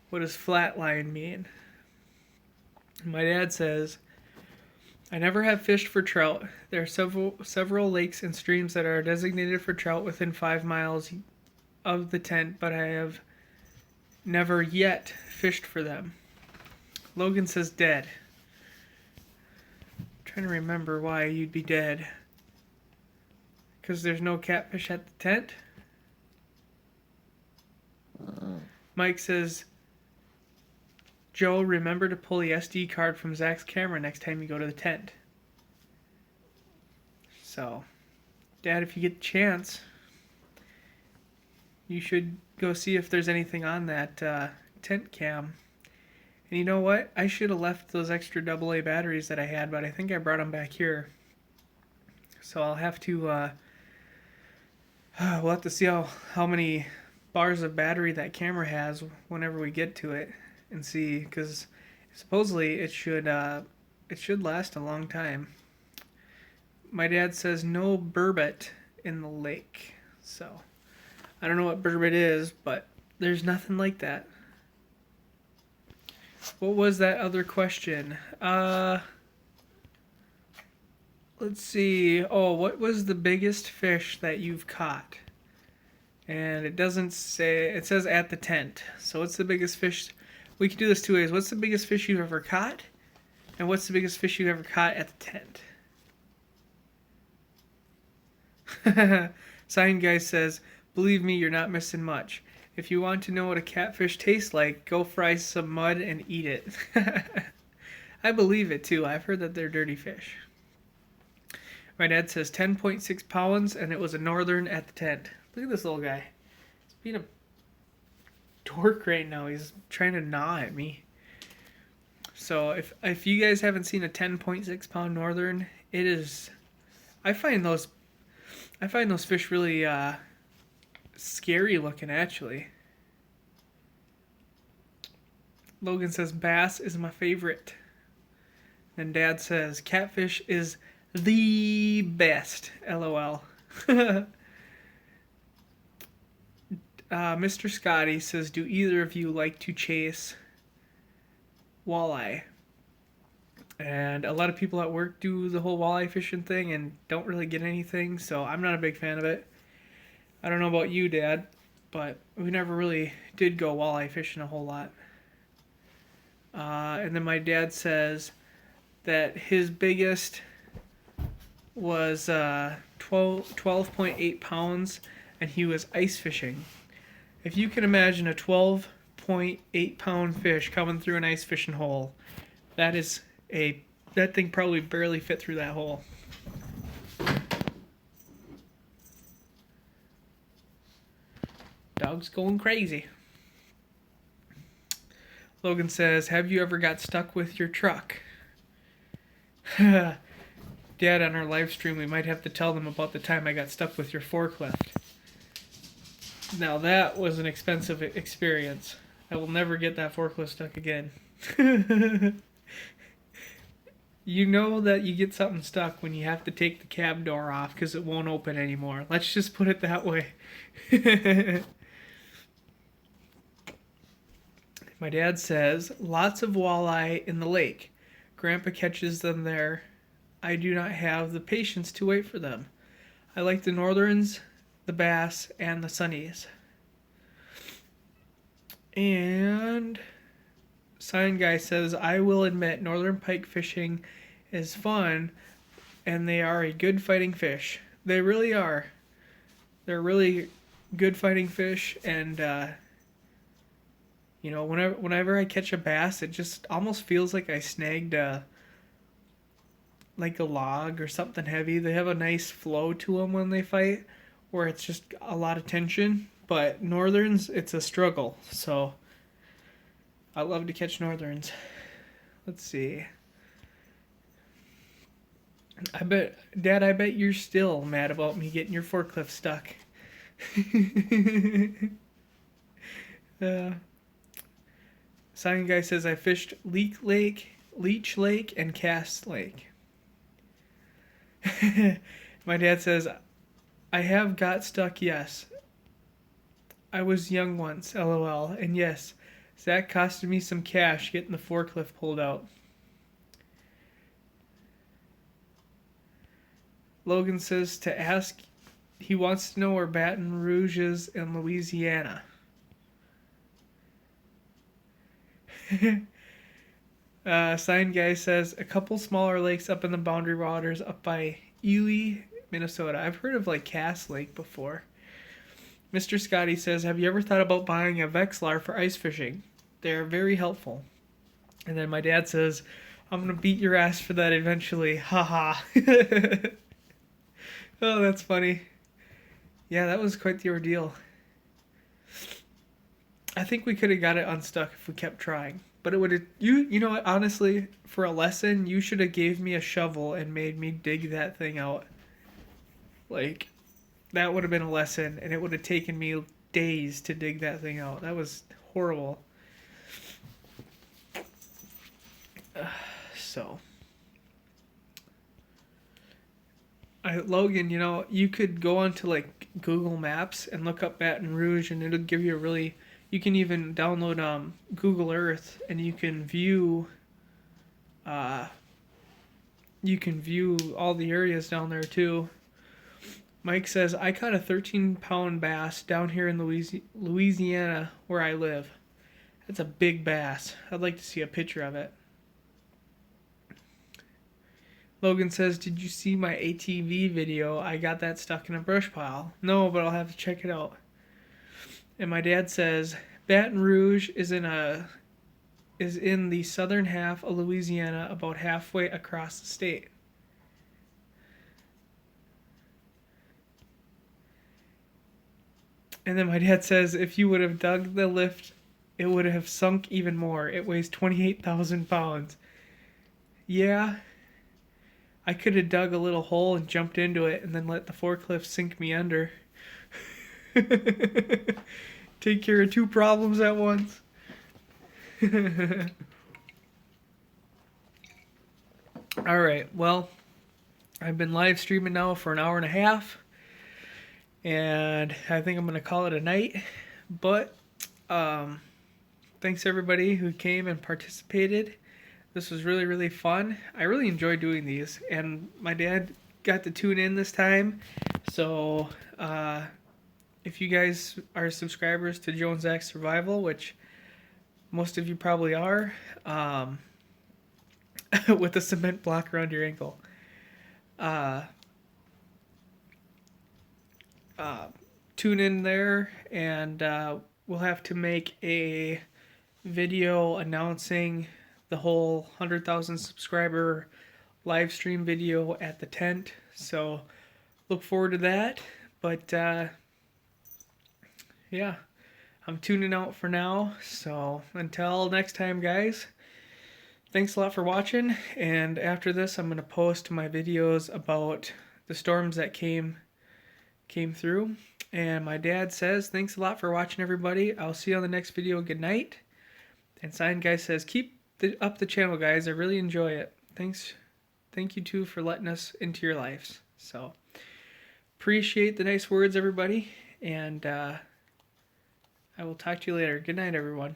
What does flatline mean? My dad says, "I never have fished for trout. There are several lakes and streams that are designated for trout within 5 miles of the tent, but I have never yet fished for them." Logan says dead. I'm trying to remember why you'd be dead. Because there's no catfish at the tent? Mike says, "Joe, remember to pull the SD card from Zach's camera next time you go to the tent." So, Dad, if you get the chance, you should go see if there's anything on that tent cam. And you know what? I should have left those extra AA batteries that I had, but I think I brought them back here. So I'll have to, we'll have to see how many bars of battery that camera has whenever we get to it and see, because Supposedly it should last a long time. My dad says no burbot in the lake. So I don't know what burbot is, but there's nothing like that. What was that other question? Let's see. Oh, what was the biggest fish that you've caught? And it doesn't say, it says at the tent. So what's the biggest fish? We can do this two ways. What's the biggest fish you've ever caught? And what's the biggest fish you've ever caught at the tent? Sign guy says, believe me, you're not missing much. If you want to know what a catfish tastes like, go fry some mud and eat it. I believe it too. I've heard that they're dirty fish. My dad says 10.6 pounds, and it was a northern at the tent. Look at this little guy. He's being a dork right now. He's trying to gnaw at me. So if you guys haven't seen a 10.6 pound northern, it is. I find those fish really scary looking, actually. Logan says bass is my favorite. And Dad says catfish is the best. LOL. Mr. Scotty says, do either of you like to chase walleye? And a lot of people at work do the whole walleye fishing thing and don't really get anything, so I'm not a big fan of it. I don't know about you, Dad, but we never really did go walleye fishing a whole lot. And then my dad says that his biggest was 12.8 pounds, and he was ice fishing. If you can imagine a 12.8 pound fish coming through an ice fishing hole, that thing probably barely fit through that hole. Dog's going crazy. Logan says, have you ever got stuck with your truck? Dad, on our live stream, we might have to tell them about the time I got stuck with your forklift. Now that was an expensive experience. I will never get that forklift stuck again. You know that you get something stuck when you have to take the cab door off because it won't open anymore. Let's just put it that way. My dad says, lots of walleye in the lake. Grandpa catches them there. I do not have the patience to wait for them. I like the northerns, the bass, and the sunnies. And Sign Guy says, I will admit northern pike fishing is fun, and they are a good fighting fish. They really are. They're really good fighting fish, and whenever I catch a bass, it just almost feels like I snagged like a log or something heavy. They have a nice flow to them when they fight, where it's just a lot of tension. But northerns, it's a struggle. So I love to catch northerns. Let's see. Dad, I bet you're still mad about me getting your forklift stuck. Sign Guy says I fished Leech Lake, and Cass Lake. My dad says, I have got stuck, yes. I was young once, LOL. And yes, Zach costed me some cash getting the forklift pulled out. Logan says to ask, he wants to know where Baton Rouge is in Louisiana. Sign Guy says a couple smaller lakes up in the Boundary Waters up by Ely, Minnesota. I've heard of like Cass Lake before. Mr. Scotty says, have you ever thought about buying a Vexilar for ice fishing? They're very helpful. And then my dad says, I'm going to beat your ass for that eventually. Haha. Oh, that's funny. Yeah, that was quite the ordeal. I think we could have got it unstuck if we kept trying. But it would have, you know what, honestly, for a lesson, you should have gave me a shovel and made me dig that thing out. Like, that would have been a lesson, and it would have taken me days to dig that thing out. That was horrible. So, Logan, you know, you could go onto like Google Maps and look up Baton Rouge, and it'll give you a really. You can even download Google Earth, and uh, you can view all the areas down there too. Mike says I caught a 13-pound bass down here in Louisiana where I live. That's a big bass. I'd like to see a picture of it. Logan says, did you see my ATV video? I got that stuck in a brush pile. No, but I'll have to check it out. And my dad says, Baton Rouge is in the southern half of Louisiana, about halfway across the state. And then my dad says, if you would have dug the lift, it would have sunk even more. It weighs 28,000 pounds. Yeah, I could have dug a little hole and jumped into it and then let the forklift sink me under. Take care of two problems at once. Alright, well, I've been live streaming now for an hour and a half. And I think I'm going to call it a night. But thanks everybody who came and participated. This was really, really fun. I really enjoy doing these. And my dad got to tune in this time. So if you guys are subscribers to Joe and Zach Survival, which most of you probably are, with a cement block around your ankle. Tune in there, and we'll have to make a video announcing the whole 100,000 subscriber live stream video at the tent. So look forward to that. But yeah, I'm tuning out for now. So until next time, guys, thanks a lot for watching. And after this, I'm going to post my videos about the storms that came through. And my dad says, thanks a lot for watching, everybody. I'll see you on the next video. Good night. And Sign Guy says, keep up the channel, guys. I really enjoy it. Thanks. Thank you, too, for letting us into your lives. So, appreciate the nice words, everybody. And I will talk to you later. Good night, everyone.